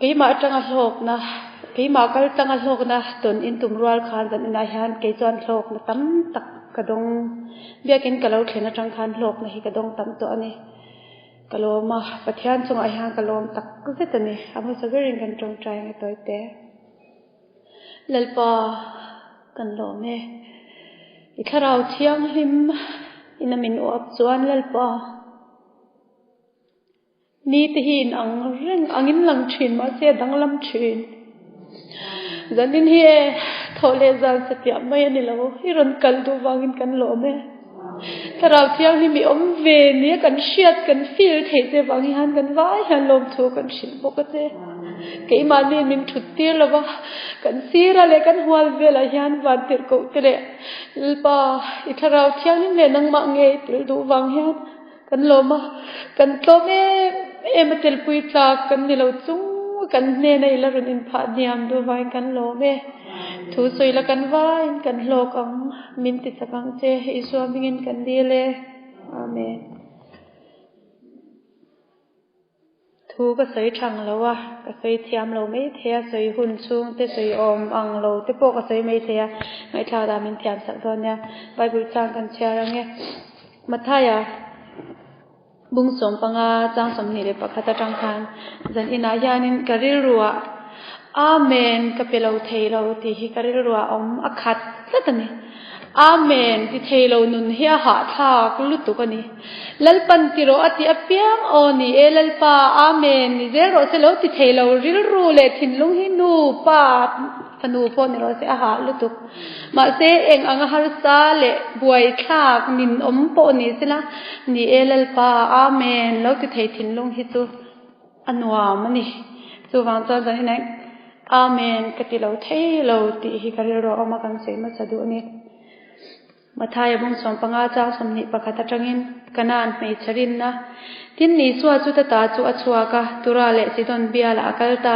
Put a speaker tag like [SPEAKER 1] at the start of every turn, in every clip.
[SPEAKER 1] ke ma tanga hlok na ke ma kal tanga hlok na ton in tumrual khan dan ina hian ke chuan hlok na tam tak kadong biakin kalo thlena tang khan hlok na hi kadong tam to ani kaloma pathian chunga hian kalom tak zetani amo sagerin kan tong trai nge toite lalpa kan lo me ikharau thiang him inamin op chuan lalpa ni te hin ang reng angin lang thin ma se danglam thin zanin hi thole zan satya mai ani lo hiron kal du wangin kan lo me karau thiang hi mi om ve ni kan hriat kan feel thei te wang hian kan vai han lom thu kan shin bokate ke ma ni min thuttir lawa kan sira le kan hual vela hian wan tir ko tele lpa ikharau thiang ni le nang ma nge til du wang hian kan loma kan tome ematel pui tla kan ni lo chung kan ne nei la run in pha niam du wang kan lo me thu soi la kan vai kan hlok ang min ti chakang che isu mingin kan dile amen thu ka sei thang lawa ka sei thiam lo me thea sei hun chung te sei om ang lo te po ka sei me thea ngai thla da min thiam sak don ya bible chang kan chara nge mathaya bung som panga chang som ni le pakhata tang khan zan ina hianin karil ruwa amen kapelo theilo ti hi karil ruwa om akhat latani amen ti theilo nun hi ha thak lutuk ani lalpan tiro ati apiam oni elalpa amen ni zero selo ti theilo ril ru le thinlung hi nu pa thanu pon ro se ha lutuk ma se eng anga har sa le buai thak nin om po ni sila ni elalpa amen lo ti thei thinlung hi chu anwa mani chu wang cha jan hinai amen katilo theilo ti hi karil ro ama kan se ma chadu ani mathaya bung som panga cha somni pakhata tangin kanan mei charin na tin ni suwa chu ta chu achua ka tura le sidon biala akalta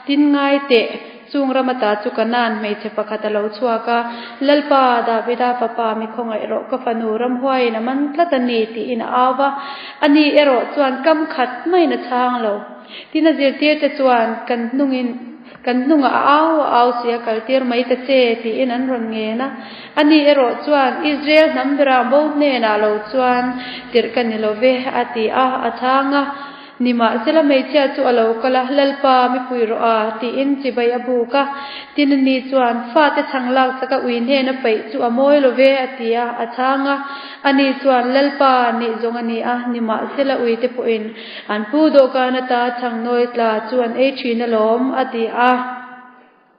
[SPEAKER 1] tin ngai te chung ramata chu kanan mei che pakhata lo chua ka lalpa da bida papa mi khongai ro ka fanu ram huai na man tlatani ti in awa ani ero chuan kam khat mai na thang lo tina zir tir te chuan kan nunga aw sia kaltir mai ta che ti in an ron nge na ani ero chuan Israel nambra bo ne na lo chuan tir kan ni lo ve ati a athanga nima sela mei chia chu alo kala lalpa mi pui ro a ti in chi bai abu ka tin ni chuan fa te thanglak saka uin he na pai chu amoi lo ve ati a athanga ani chuan lalpa ni zong ani a nima sela ui te po in an pu do ka na ta thangnoi tla chuan e thina lom ati a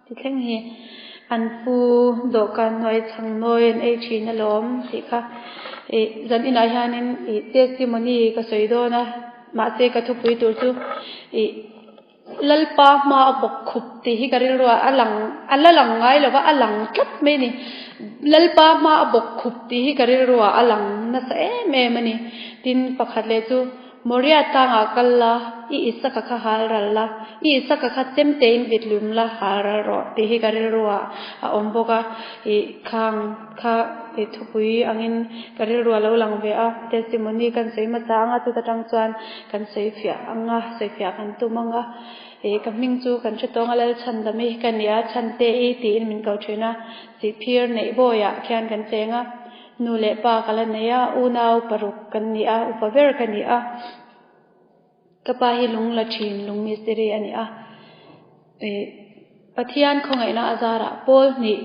[SPEAKER 1] ti thleng hi an pu do ka noi thangnoi en e thina lom ti kha e zan ina hianin e testimony ka soido na ma se ka thu pui tur chu e lalpa ma bok khup ti hi karil ro alalang ngai lo wa alang tlat me ni lalpa ma bok khup ti hi karil ro alang na sa me mani tin pakhat le chu moria tanga kalla I isaka kha halralla I isaka kha temte in vitlum la haral ro ti hi karil ro a omboka I khang kha e thupui angin karil ro lo lang ve a testimony kan sei ma changa chu ta tang chuan kan sei fia anga sei fia kan tumanga e kaming chu kan chetong alal chandami kan ya chante e ti in min kau thina si phir nei boya khian kan chenga nu le pa kala neya unau paruk kan ni a upaver kan ni a kapa hi lung la thin lung misteri ani a e pathian khongai na azara pol ni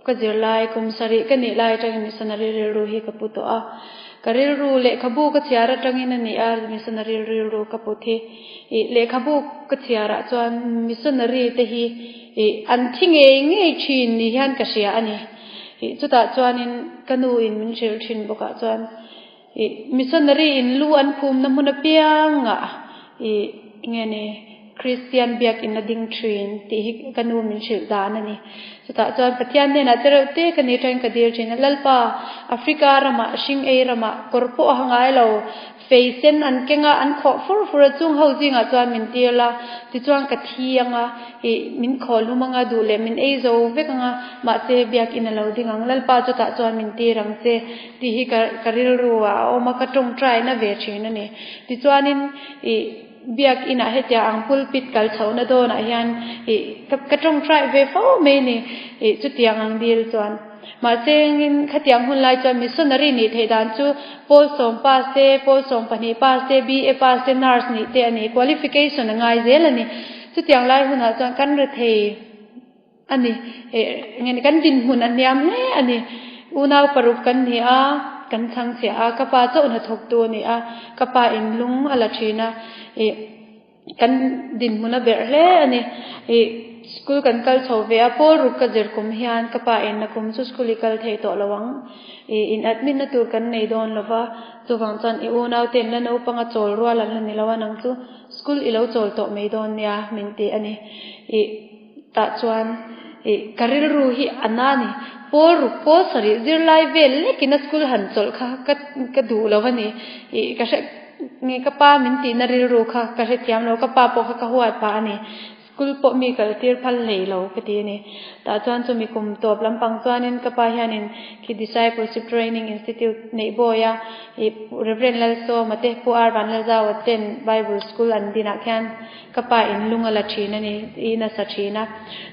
[SPEAKER 1] kajir lai kumsari kani lai tang missionary ru hi kaputo a karil ru le khabu ka chiara tangin ani a missionary ru kaputhi e le khabu ka chiara chuan missionary te hi e an thinge nge thin ni hian ka sia ani e chuta chuanin kanu in min shil thin boka chuan e missionary in lu an phum na mun pianga e ngene Christian biak in ading train ti kanu min shil dan ani chuta chuan pathian ne na tero te kani train ka dir chin lalpa Africa rama shing e rama korpo hangai lo facen an kenga an kho for chung housing a chuan min tirla ti chuan ka thianga min khol humanga du le min eizo vekanga ma che biak in alo dingang lalpa chota chuan min tirang che ti hi karil ruwa oma ka tong try na ve thina ni ti chuanin biak ina hetia ang pulpit kal chhauna dona hian ka tong try ve fo me ni chutiang ang dil chuan ma chengin khatiang hun lai chuan missionary ni theidan chu pol som pass te pol som pani pass te BA pass te nurse ni te ani qualification ngai zel ani chutiang lai hun ha chuan kan re thei ani ngeni kan din hun an niam le ani unaw parup kan ni a kan thang che a kapa cho na thok tu ni a kapa in lung ala thina kan din huna ber le ani school kan kal chove a por ruk ka jer kum hian kapa in na kum chu school kal thei to lawang in admin na tur kan nei don lova chuwang chan I unaw tem la no panga chol rual an ni lawa nang chu school I lo chol to mei don nia min ti ani ta chuan karil ru hi anani por ruk po sari zir lai vel le kin school han chol kha ka du lawani ka nge kapa min ti na ril ru kha ka he tiam lo kapa po kha ka huat pa ani school po mi kal tir phal lei lo kati ni ta chuan chu mi kum top lampang chuanin kapa hianin ki discipleship training institute nei boya reverend lalso mate pu ar ban la jaw ten bible school an dina khan kapa in lunga la thina ni ina sa thina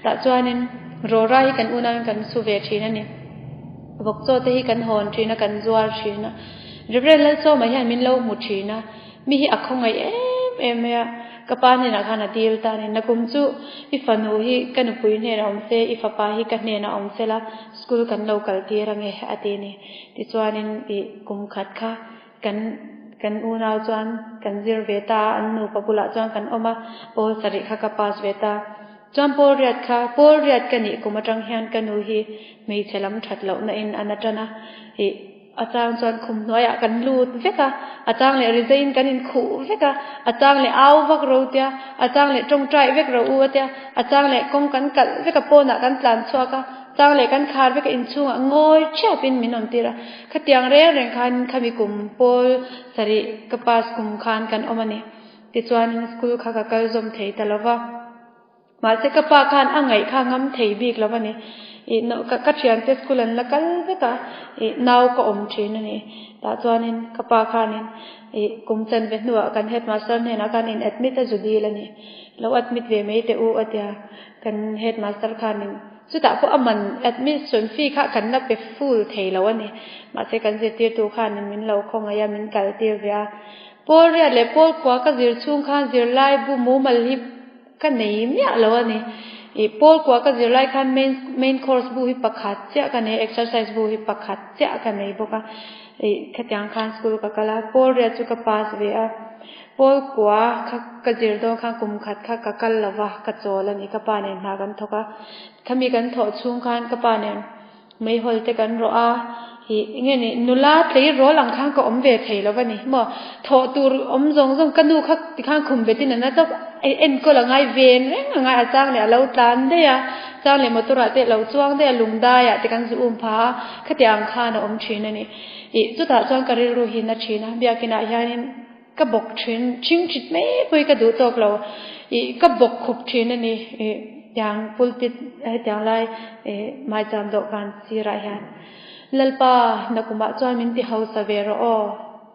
[SPEAKER 1] ta chuanin rora hi kan unan kan su ve thina ni bok cho te hi kan hon thina kan zuar thina reverend lalso ma hian min lo mu thina mi hi akhongai em kapa ni na khana deal ta ni nakum chu ifanu hi kan pui ne ram se ifapa hi kan ne na om sela school kan local ti range ati ni ti chuanin kum khat kha kan unaw chuan kan zir veta annu papula chuan kan oma pol sari kha ka pas veta chuan pol riat kan ni kumatang hian kanu hi mei chelam thatlo na in anatana atang chuan khum noya kan lut veka atang le resign kan in khu veka atang le aw vak ro tia atang le tong trai vek ro u tia atang le kong kan kal veka pona kan tlan chuaka tang le kan khar veka in chunga ngoi chapin minon tira khatiang reng khan khami kum pol sari kapas kum khan kan omani ti chuan school kha ka kal zom thei talawa ma se kapa khan angai kha ngam thei bik lawani no ka thian te school an lakal veka naw ko om thin ani ta chuanin kapa khanin kum chan ve nuwa kan headmaster ne na kan in admit a judil ani lo admit ve me te u atia kan headmaster khanin chuta po aman admission fee kha kan na pe full thei lawani ma se kan je tir tu khanin min lo khonga ya min kal tir via por ria le por kwa ka zir chung khan zir lai bu mu mal hi kan nei mi lawani pol kwa ka zirlai khan main course bu hi pakhat cha ka ne exercise bu hi pakhat cha ka nei boka khatyang khan school ka kala pol ria chu ka pass ve a pol kwa ka zir do khan kum khat kha ka kal lawa ka chol ani ka pa ne na kan thoka khami kan tho chung khan ka pa ne mei hol te kan ro a nge ni nula tlei ro lang khang ko om ve thei lawani mo tho tur om jong kanu kha ti khang khum be tin na to en ko la ngai ven reng ngai achang le lo tan de ya chang le motora te lo chuang de lungda ya te kan zu pha khatiang kha na om thin ani chu ta chang karil ru hin na thina bia kina hianin ka bok thin ching chit me poi ka du tok lo ka bok khup thin ani yang pulpit yang lai mai cham do kan sira hian lalpa nakuma chuan min ti hausa vero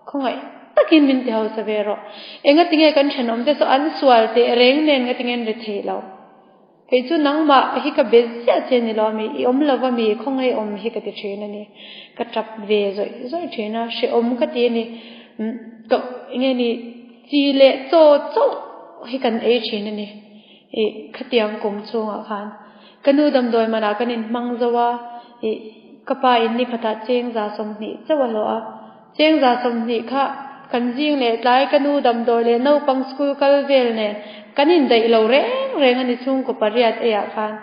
[SPEAKER 1] khongai takin min ti hausa vero enga tinge kan thenom te so an swal te reng nen nga tingen re thelo ke chu nangma hi ka bezya cheni lo mi om lova mi khongai om hi ka ti thena ni ka tap ve zoi thena she om ka ti ni to nge ni chi le cho hi kan e thena ni khatiang kum chunga khan kanu dam doi mana kanin mangzawa kapa in ni khata cheng za som ni chawalo a cheng za som ni kha kan jing le tlai kanu dam doi le no pang school kal vel ne kanin dai lo reng ani chung ko pariat e ya khan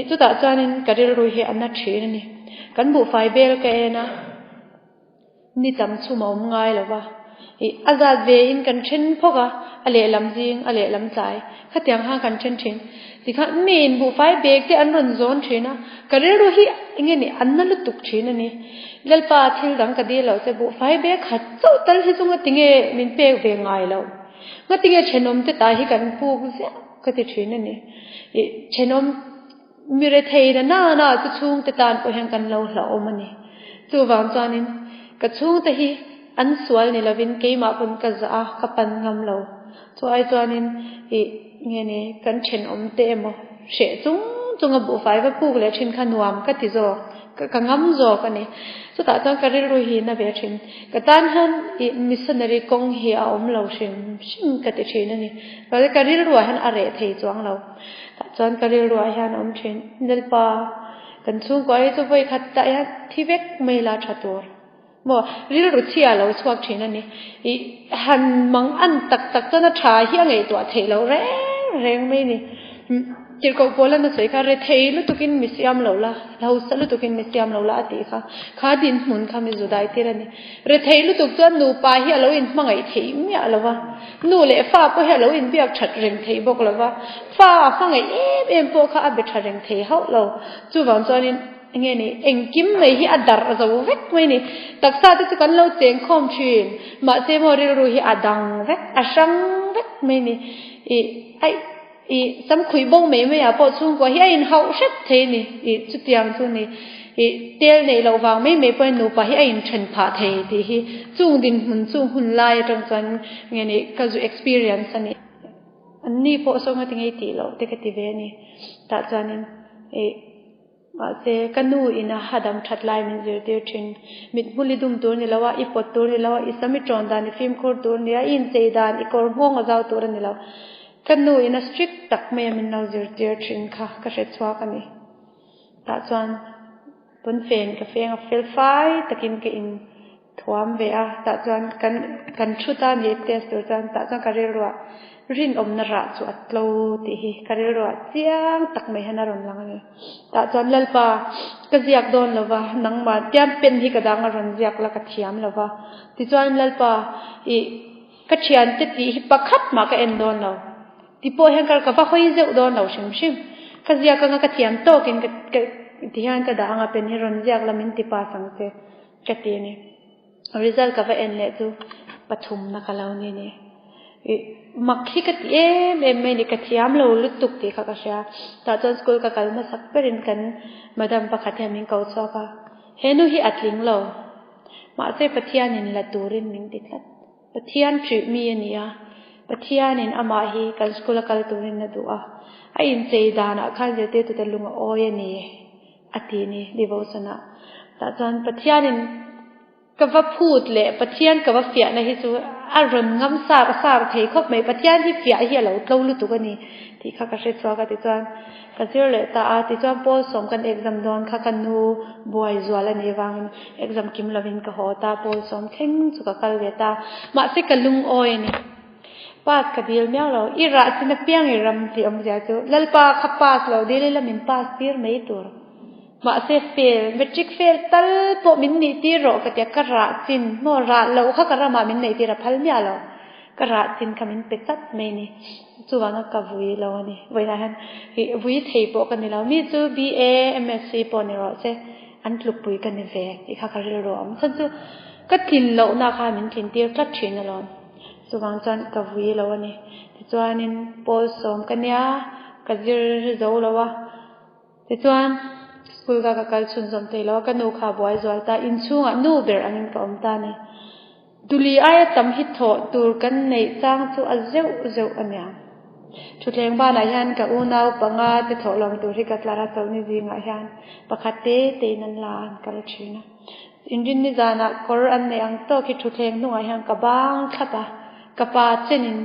[SPEAKER 1] chu ta chanin karil ru he anna thin ni kan bu fai bel ke na ni cham chu mom ngai lawa azad ve in kan chen phoka ale lam jing ale lam chai khatiang ha kan chen thin tikha min bu fai bek te an ron zone thina kareru hi inge ni annalu tuk thina ni lalpa thil dang ka di lo se bu fai bek khat chau tal hi chunga tinge min pek ve ngai lo ngatinge chenom te ta hi kan pu se ka ti thina ni chenom mire theina na chu chung te tan po hang kan lo hla omani chu wang chanin ka chung te hi an sual ni lovin ke ma pun ka za ka pan ngam lo chu ai chanin nge ne kan chen om te mo she chung bu fai va pu le thin khanuam ka ti zo ka ngam zo ka ni chu ta chang ka ril ru hi na be thin ka tan han missionary kong hi a om lo shin ka ti thin ni ka ril ru han are thei chuang lo ta chang ka ril ru han om thin nel pa kan chung ko ai chu voi khat ta ya thi vek mai la thator mo ril ru chia lo chuak thin ani han mang an tak chana tha hi ngai to thei lo reng mai ni chir ko bola na sei kha re thei lu tukin misiam lo la lau sa lu tukin misiam lo la ati kha din mun kha mi judai tirani re thei lu tuk chuan nu pa hi lo in mangai thei mi alawa nu le fa po he lo in biak that reng thei bok lawa fa mangai em po kha abe that reng thei hau lo chu wang chuanin nge ni engkim mai hi adar zo vek mai ni taksa te chu kan lo cheng khom thin ma se mo ri ru hi adang vek asang vek mai ni sam khui bong mai mai a po chung ko hi in hau shet the ni chu tiang chu ni tel nei lo wang mai po nu pa hi in chen pha the ti hi chung din hun chung hun lai tang chan nge ni ka zu experience ani anni po so nga tingai ti lo te ka ti ve ni ta chanin se kanu ina hadam thatlai min zir te thin mit buli dum tur ni lawa ipot tur ni lawa isami tron dan film khur tur ni in sei dan ikor hong a zaw tur ni lawa kanu ina strict tak me min nau zir te thin kha ka hre chwa ka ni ta chuan pun fen ka feng a fel fai takin ke in thuam ve a ta chuan kan thuta ni test tur chuan ta chuan ka relwa rin om na ra chu atlo ti hi karil ro chiang tak mai hana ron lang ani ta chuan lalpa ka ziak don lova nangma tiam pen hi ka dang ron ziak la ka thiam lova ti chuan lalpa ka thian te ti hi pakhat ma ka en don lo ti po hen kal ka va khoi zeu don lo shim ka ziak ka thiam to kin ka ti han ka dang a pen hi ron ziak la min ti pa sang se ka ti ni result ka va en le chu pathum na ka lo ni makhi ka ti em mai ni ka thiam lo lutuk ti kha ka sha ta chon school ka kalma sak perin kan madam pakhat min ko chaka henu hi atling lo ma se pathian in la turin min ti khat pathian tri mi ania pathian in ama hi kan school kal turin na du'a a in sei dana khan je te tu te lunga oye ni ati ni devotiona ta chon pathian in ka va phut le pathian ka va fia na hi chu aron ngam sar thei khop mai pathian hi fia hi lo tlo lu tu gani ti kha ka hre chwa ka ti chuan ka zir le ta a ti chuan pol som kan exam don kha kan nu boy zwala ni wang exam kim lovin ka ho ta pol som theng chu ka kal ve ta ma se ka lung oi ni pas ka dil myang lo ira sin piang i ram ti om ja chu lalpa kha pas lo dile la min pas pir mai tur ma se fail metric fail tal po min ni ti ro ka te ka ra chin mo ra lo kha ka ra ma min nei ti ra phal nya lo ka ra chin ka min pe tat mai ni chu wa na ka vui lo ni voi na han hi vui thei po ka ni lo mi chu BA MSc po ni ro se an tluk pui ka ni ve ti kha ka ri ro am khan chu ka thin lo na kha min thin ti tlat thin lo chu wang chan ka vui lo ni ti chuan in pol som ka nya ka zir zo lo wa ti chuan school ka kal chun zom te lo ka nu kha boy zwal ta in chunga nu ber angin ka om ta ni duli aya tam hi tho tur kan nei chang chu a zeu ania thutleng ba na hian ka unau panga te tho long tur hi ka tlara chawni jinga hian pakhate te nan lan kal thina injin ni jana kor an ne ang to ki thutleng nu hian ka bang thata ka pa chenin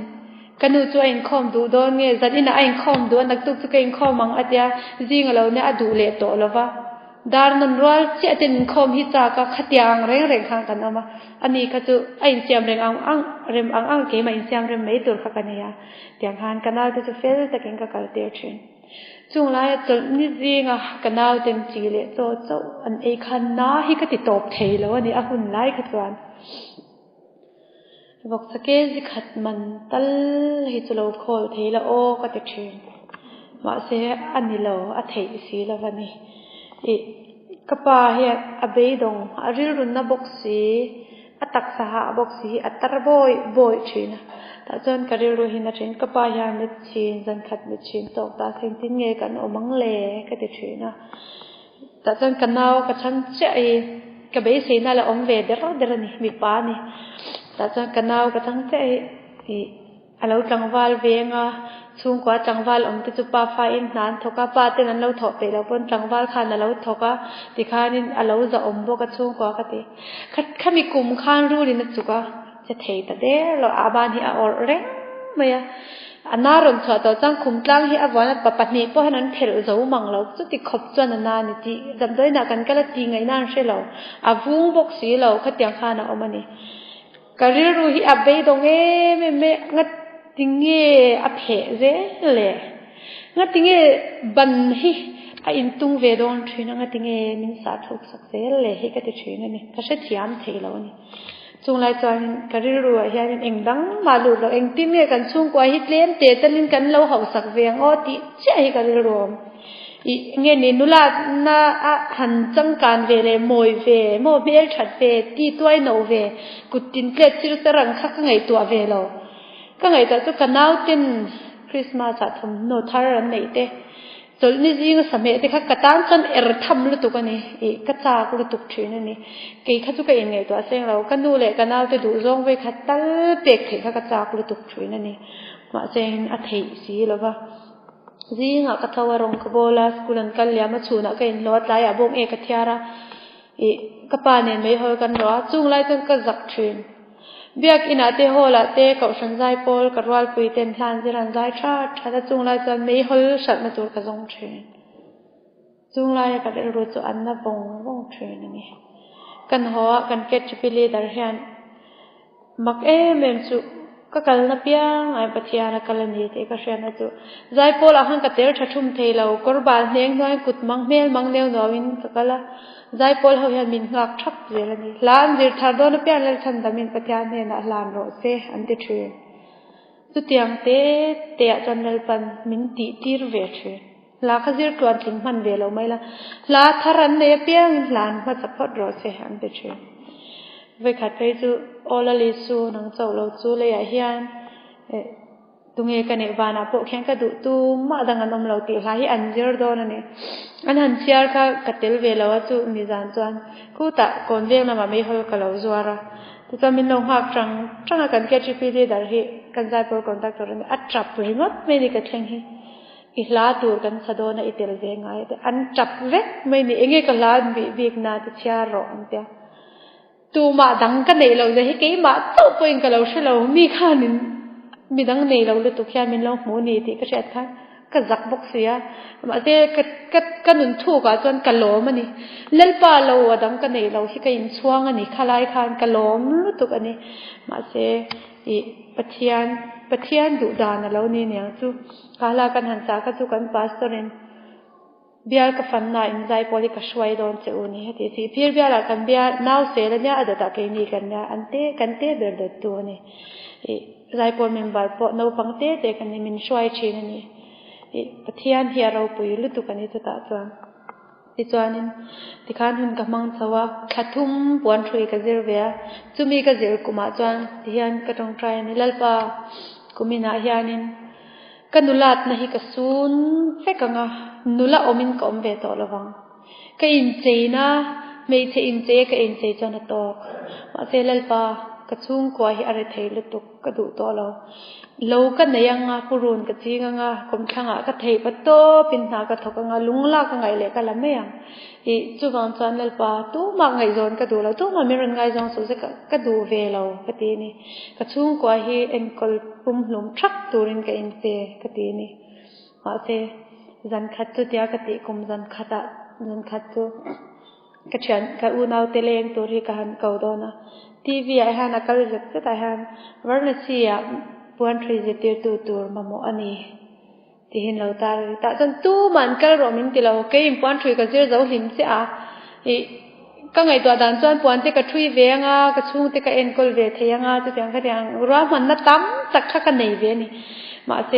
[SPEAKER 1] kanu chu in khom du don nge zatina in khom du nak tu chu ke in khom mang atia jing lo ne adu le to lova dar nan rol che tin khom hi cha ka khatiang reng khang kan ama ani ka chu ain siam reng ang rem ang ke ma in siam rem mei tur kha kania tiang han kanal te chu fel ta ken ka kal te thin chung lai chol ni jinga kanal ten chi le to chau an e khan na hi ka ti top thei lo ani a hun lai kha chuan บอกสเกสิขัดมันตัลฮิจุโลโคลเทละโอก็จะเชิญว่าเสียอันนี้เราอัฐิสีละวันนี้กปาเฮียอเบยดงอริรุนนบกสีอัตักสหบกสีอัตรบอยชินะแต่จนกริรุหินะชินกปาเฮียมิดชินจันขัดมิดชินตกตาเซนตินเงกันโอมังเลก็จะชินะแต่จนกันนาวกับฉันเจกะเบยสีน่าละอมเวเดรนี่มีปานี่แต่จนกันนาวกับฉันเจอเราจังหวัลเวงอ่ะช่วงกว่าจังหวัลอมติจุปาไฟอินนานทกาปาเตนั้นเราถอดไปแล้วบนจังหวัลขานเราทกาติขานินเราจะอมบกับช่วงกว่าก็ติข้ามีกลุ่มข้านรู้ดินะจุกะจะเทแต่เด้เราอาบานที่ออเร่งไหมอ่ะอันน่ารนชอบต่อจังคุมกลางที่อวันนั้นปัจจุบันเพราะฉะนั้นเทเราจะมังเราจุดที่ขบจวนนานนี่ที่จำได้นักกันก็ละทีไงนั่นใช่เราอาวุ้งบกสีเราขัดยังขานเอามานี่ก็เรื่องรู้ที่อับเบยตรงไม่งัดติงเงอเพเจเลยงัดติงเงบันฮิอินตุงเวดอนทรีนังงัดติงเงมินสาธุสักเจเลยฮิก็จะทรีนั่นนี่ก็เช่นที่อันเทเรานี่ช่วงไรจวนก็เรื่องรู้ว่าเฮียนเองดังมาหลุดเราเองติงเงกันช่วงกว่าฮิตเลี้ยนเตะตันลินกันเราเขาสักเวียงอ้อติเจ้าฮิก็เรื่องรู้เงี้ยนี่นุลาน่าหันจังการเวเลยมวยเวโมเบลชัดเวตีตัวโนเวกุตินเกล็ดชิลตรังคักไงตัวเวเราก็ไงแต่จุกันนาวตินคริสต์มาสทำโนทารันไหนเต้จนนี่จริงสมัยที่ข้ากระตันจนทำลุตุกันนี่กระจากลุตุชื่อนั่นนี่กี่ข้าจุกันยังไงตัวเสียงเรากันดูเลยกันนาวจะดูร้องไว้ขัดตั้งเด็กที่ข้ากระจากลุตุชื่อนั่นนี่มาเสียงอัฐิสีหรือว่าจริงอ่ะก็ทว่ารงกบลาสกุลันกันเลี้ยมาชูนักกันลอดไล่อาบงกที่อาระก็ป่านเนี่ยไม่หอยกันหรอจุงไล่จนก็จักชื่นเบียกอินาเตโฮละเตกับฉันใจโพลกับวัลปุยเต็มทานจิรันใจชาติถ้าจุงไล่จนไม่หอยฉันมาจูกับจงชื่นจุงไล่ก็ได้รู้จักอันนับบงชื่นนี่กันหัวกันเก็ตชิปิลีดาร์เฮียนมักเมมจูก็กัลนับยังไอ้ปัจจัยนักกัลนี่ที่ก็เชื่อนะจูใจโพลอาหังกัตเตอร์ชัดชุ่มเทเรากรบาลเนียงน้อยกุดมังเมลมังเนียงน้อยวินก็กัลใจโพลเขาเห็นมินงักชักเจริญนี่ล้านเดือดทาร์โดนเปียนเลยทันดามินปัจจัยเนี่ยนะล้านโรเซอันเดชจุดยังเตะจนเลยปันมินตีร์เวชลาขจิรตัวทิ้งมันเวลาไม่ละลาทารันเนี่ยเปียงล้านมาจะพอดโรเซอันเดชเวขัดไปจูโอลาลิสูนังเจ้าเราจูเลยเฮียนตุงเอกันเนวานาพวกแข่งกระดูตูมาดังนั้นเราตีหลายอันเจอร์โดนนี่อันหันเชียร์ค่ะกัดเตลเวลว่าจูมีจานจวนกูตะก่อนเวียงน่ะมาไม่หอยกับเราจัวระแต่จะมีน้องหักจังกันแค่ชีพีดีดาร์ฮีกันใจโปรคอนแทคตัวนี้อัดจับริมดไม่ได้กัดแข่งฮีอีหลาตูกันสะดอนอีเตลเวงไงแต่อันจับเวกไม่นี่เองก็ลาบีกนาติเชียร์รออันเดียตูมาดังกันในเราจะให้กี่มาตัวเองกับเราใช่เรามีค่านินมีดังในเราเลยตุกแค่มีเราหมูนี่ที่ก็เช็ดค่ะก็จักบกเสียมาเจก็หนุนถูกอ่ะจนกะโหลมันนี่เล่นป่าเราดังกันในเราที่ก็ยินช่วงอันนี้คลายคานกะโหลรู้ตุกอันนี้มาเจปะเทียนดุดานเรานี่เนี่ยจูกาลากันหันจากจูกันพาสตอรินเบียร์กับฟันน่าอินใจพอที่ก็ช่วยโดนเจ้านี่ที่ที่พี่เบียร์ละกันเบียร์น่าวเสียแล้วเนี่ยอาจจะตะเกียงกันเนี่ยอันเต้กันเต้เดือดตัวนี่ใจพอเมมเบอร์พอเราฟังเต้แต่กันนี่มันช่วยชีนนี่ปะเทียนเฮียเราปุยลุตุกันนี่จะตัดจวนที่จวนนี่ที่ข้าหุ่นกับมังสวะขัดทุ่มปวนทรีกับเจอเวียจุมีกับเจอกุมาจวนที่เฮียนก็ต้องใจนี่ลัลปากุมินาเฮียนินกันนุลาดนะฮิกซูนเฟกังะนุลาอมินก็อมเวตอละวังก็อินเจนะไม่ใช่อินเจก็อินเจจนตอกมาเซลัลปากระชุ่งกว่าฮิอะไรเทลุตุกกระดูตัวเรากันเนี่ยยังปูรุนกระจีงังคมช่างกระเทปโตปินหากระทกงลุงลากงไงเลยกันละไม่ยังจูบังจันลัลปาตู้มาไงจนกระดูเราตู้มาไม่รันไงจงสุดกระดูเวเรากระตีนี่กระชุ่งกว่าฮิเอ็นกอลปุ่มหลุมชักตัวรินกับอินเจกระตีนี่มาเซจันขัดตุเดียกระตีกุมจันขัดตุกระเชียนกระอูนเอาเตเลงตัวที่กันเก่าโดนะทีวีไอฮันนักการจัดจะไอฮันวันนี้สิอ่ะปวนทรีจะเตียตัวมาโมอันนี้ที่เห็นเราตาแต่จนตู้มันก็รอมินที่เราเกี่ยมปวนทรีก็จะเราหิมเสีย ก็ไงตัวดันจวนปวนที่กระทุยเวียงกระชุ่งที่กระเอ็นกลเวทยังจะเสียงก็ยังร้ามันน่ะตั้มตักข้ากันไหนเวียนี่มาเส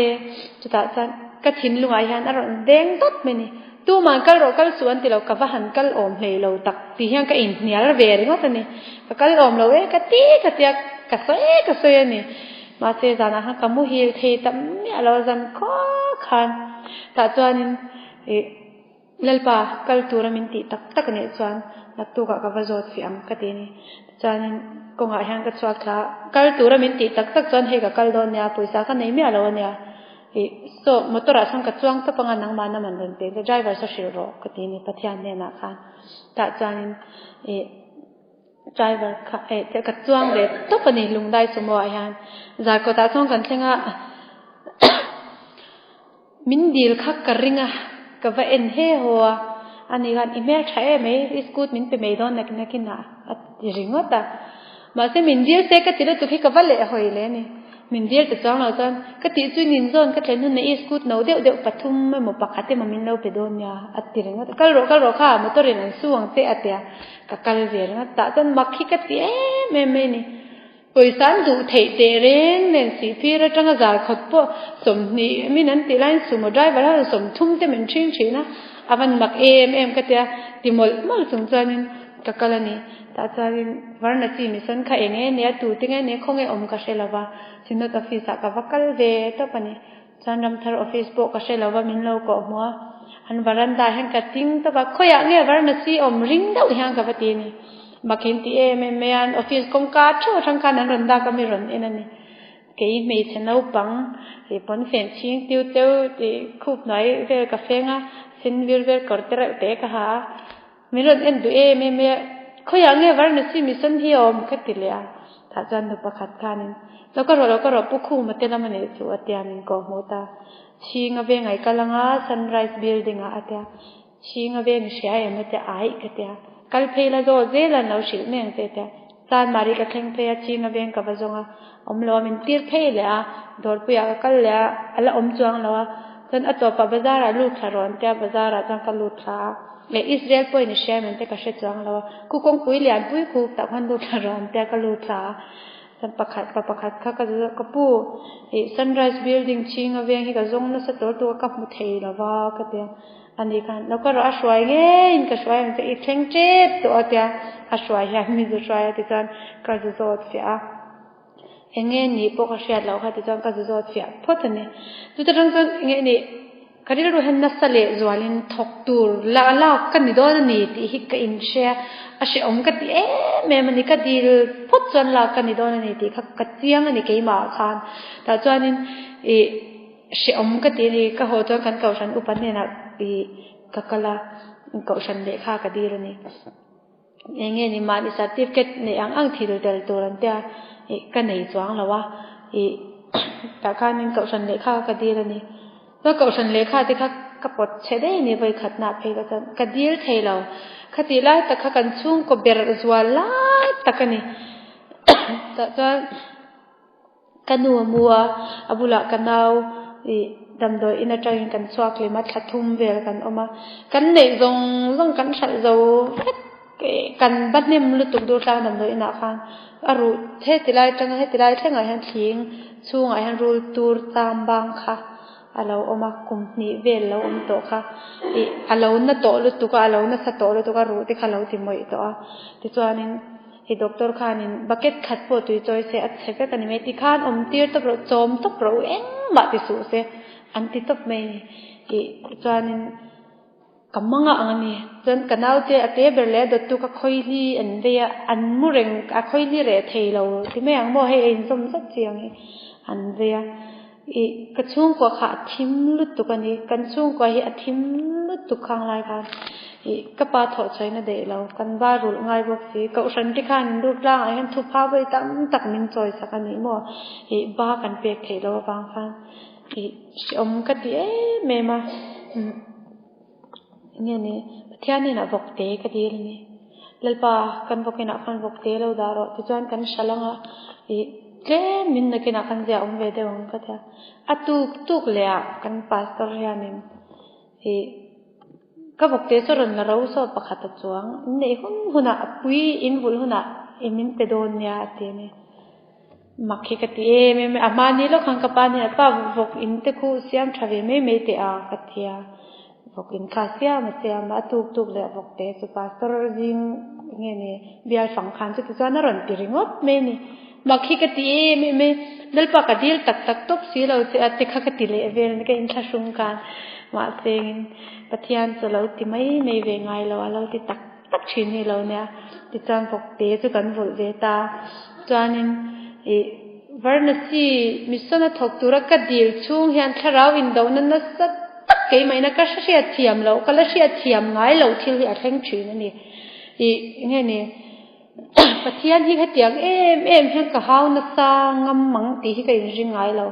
[SPEAKER 1] จุดนั้นกระถิ่นลุงไอ้ฮันอร่อยแดงต๊ดไหมนี่ตัวมันก็เราก็สวนที่เรากะว่าหันก็อมเลยเราตักที่ยังก็อินเนี่ยเราเวียนก็ตอนนี้ก็อมเรากะตีกะเตียกะเสยนี่มาเสจานะฮะกะมูฮิลเทตั้มเนี่ยเราจันก็ขันแต่จวนเลลปากัลตูรามินติตักเนี่ยจวนนักตัวก็ว่าจอดฟิมก็ตีนี่จวนกงอาหารก็ชวกละกัลตูรามินติตักจวนเฮก็กัลโดนเนี่ยปุยสากันไหนไม่เอาเนี่ยso motor asam ka chuang ta panga nang mana man ren te driver sa shil ro ka ti ni pathian ne na khan ta chanin driver ka te ka chuang le to pani lungdai sumo ayan za ko ta chong kan thenga min dil khak ka ringa ka va en he ho ani gan email thae me scoot min pe me don nak nakina at ringota ma se min dil se ka tira tu khi ka va le hoile ni min dil ta chang la chan ka ti chu nin zon ka thlen hun nei scoot no deu pathum me mo pakhate ma min lo pe don ya atiringa kal ro kha motorin an suang te atia ka kal ver na ta chan makhi ka ti me ni poisan du thei te ren nen si phi ra tanga za khot po som ni min an ti line sumo driver ha som thum te men thing na avan mak em ka tia ti mol sung chanin ka kalani ta charin varna chi mission kha enge ne tu tinge ne khonge om ka shelawa sinot office ka vakal ve to pani chanram thar office bo ka shelawa min lo ko mo an varanda hen ka ting to ba khoya nge varna chi om ring dau hyang ka pati ni makin ti me an office kom ka tho thang kan an ronda ka mi ron enani ke me chenau pang e pon fen ching tiu ti khup nai ve ka fenga sin vir kortere te ka ha mi ron en du me khoya nge varna chi mission hi om khatilya ta jan du pakhat khaninแล้วก็เราปุคู่มาเตละมันเนี่ยชัวเตียมินก็โมตาชิงเอาเวงไงกะลังsunrise buildingอะเตียชิงเอาเวงเสียมันจะไอ้กะเตียกัลเพลาโซเซลันเอาชิลเมงเตเตียจานมารีกะเทงเพยชิงเอาเวงกับว่าจงอ่ะอมโลมินตีร์เพลเลยอ่ะดอลปุยากะกัลเลยอ่ะอะไรอมจวงแล้วอ่ะจนอัตวปะบาซาระลูกคารอนเตียบาซาระจังกะลูกคาเออิสราเอลปุยนี่เสียมันเตกะเชจวงแล้วอ่ะกูคงปุยเลียนปุยกูตะคันลูกคารอนเตียกะลูกคาสันประคัดค่ะก็ปูsunrise buildingชิงเอาเวงให้กับจงนั่นสัตว์ตัวกับมุทัยแล้วว่าก็เดียอันนี้กันแล้วก็เราช่วยเงี้ยก็ช่วยมันจะอีกเช่นเจ็บตัวเดียช่วยยังมีจะช่วยที่จันก็จะจอดเสียเงี้ยนี่พวกเสียแล้วค่ะที่จันก็จะจอดเสียเพราะฉะนั้นจุดนั้นจันเงี้ยนี่คดีเราเห็นนักสเลจวลินทกตูร์ล่ากันนี่โดนนี่ที่ฮิกอินเชียอาชีพกันที่แม่มันนี่ก็ดีพุทธจวนล่ากันนี่โดนนี่ที่เขากัดเจียงนี่เกี่ยมาคันแต่จวนนี้อาชีพกันที่นี่ก็หัวจวนกันเก่าฉันอุปนิสัยก็กล่าวเก่าฉันเด็กข้าก็ดีแล้วนี่อย่างเงี้ยนี่มาดิสัตย์ที่เกิดในอังที่เราเดินตัวนั้นเดียกันในจวงแล้วว่าแต่ข้านี่เก่าฉันเด็กข้าก็ดีแล้วนี่แล้วก็ฉันเลขาที่เขากระปดเฉยๆนี่ไปขัดหน้าเพลก็จะกระดิ่งเทเราขัดที่ไล่แต่เขากันชุ่มก็เบรจวลไล่แต่กันนี่แต่จะกันมัวอบุละกันเอาดำโดยอินทรีย์กันสวกเลยมัดขัดทุ่มเวลกันออกมากันเด็กส่งกันฉัดเรากันบัดเนี่ยมันลุตุกดูตาดำโดยอินทรีย์อรุเทติไล่จังเทติไล่เท่งไงฮันทิ้งช่วงไงฮันรูตูร์ตามบางค่ะเราเอามาคุมนี่เวลเราอมโตค่ะเราน่ะโตลุตุกเราน่ะสะโตลุตุกรู้ที่เขาเราที่ไม่โตที่ตัวนี้ด็อกเตอร์ข้านี่บักเก็ตขัดปวดตัวจอยเสียอัดเสพกันนี่ไม่ที่ข้านอมตีร์ตบรจอมตบรู้บัดที่สุดเสียอันที่ตบไม่ตัวนี้กำมังอ่ะนี่จนกันเอาเจ้าเตะเบลล์ดตุกค่อยลีอันเดียอันมุเรงค่อยลีเรทเทเราที่ไม่ยังบอกให้เองสมสักเสียงอันเดียกระชุ่งกว่าขาทิมลุดตุกันนี่กันชุ่งกว่าเหี้ยทิมลุดตุกข้างไรกันก็ปาถอดใช้น่ะเดเรากันบ้ารู้ง่ายบอกสิก็ฉันที่ข้านรูปร่างไอ้กันทุบผ้าไปตั้งตักมินจอยสักอันนี้มั่วบ้ากันเปียกเทเราบางครั้งอมกันดีแม่มาเนี่ยนี่เที่ยนี่นะบอกเตะกันดีเลยนี่แล้วป้ากันบอกให้นักกันบอกเตะเราดาร์ที่จวนกันฉลังเจ้มินนักนักกันจะเวเดองก็จะตุกเลยกันพาสตอร์ยานิม ก็บอกเตสรนละเราสอบประคัตจวงในหุ่นอ่ะปุยอินบุลหุ่นอ่ะมินเปโดนเนี่ยเตเนี่ยมักคิกติไม่อามานี่แล้วขังกับปานเนี่ยป้าบอกอินเตคูเสียมทวีไม่เตอากติยาบอกอินคาเซียมาเสียมาตุกเลยบอกเตสุปาสตรจิงเงี้ยนี่เบียร์ฝังคันสุดที่จะน่ารันติริงอดไม่นี่มักคิกติไม่ดัลปากดิลตักตุกสีเราจะติขกติเลยเวรนี่ก็อินทชุงกันมาเสียงปฏิญาณจะเราติไม่เวงไงเราติตักชินให้เราเนี่ยติจานบอกเตสุกันบุลเวตาจานินVarnasi misana thoktura ka dil chung hian tharau in do na sat tak ke mai na ka shia thiam lo kala shia thiam ngai lo thil hi a thleng thin ani nge ni pathian hi khatiang em hian ka hau na sa ngam mang ti hi ka in ring ngai lo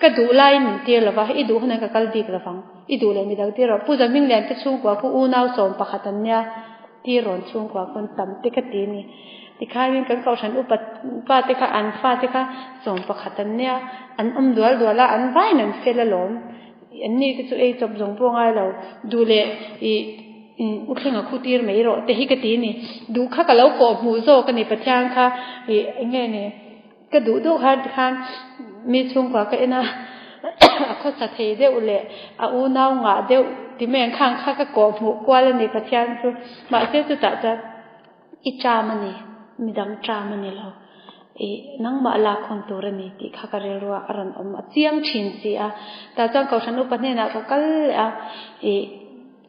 [SPEAKER 1] ka du lai min ti lawa i du hna ka kal dik lawang i du le mi dang ti ro pu jang ming lian te chung kwa ku u nau som pakhatan nya ti ron chung kwa kon tam te ka ti niติค่าวิ่งกันเขาฉันอุปป้าติค่าอันฟ้าติค่าส่งประคัตันเนี่ยอันดัวละอันไว้นั่นเฟลลมอันนี้ก็จะจบลงพวกไงเราดูเลยอุทงคู่ตีร์ไม่รอแต่ฮิกตีนี่ดูข้ากับเรากอบหูโซกันนี่ประจานค่ะเงี้ยนี่ก็ดูค่ะมีช่วงกว่าก็เอ็นะข้อสัตย์เดียวเลยอูน่างาเดียวที่แม่ข้างข้าก็กอบหูกว่าแล้วนี่ประจานคือมาเสียสุดจะอิจามันนี่มีดังจามันนี่เรานั่งมาลาคนตัวนี้ที่ข้าก็เรียกว่าอรันเจียงชินสิแต่จังเขาฉันอุปเนี่ยนะก็เลย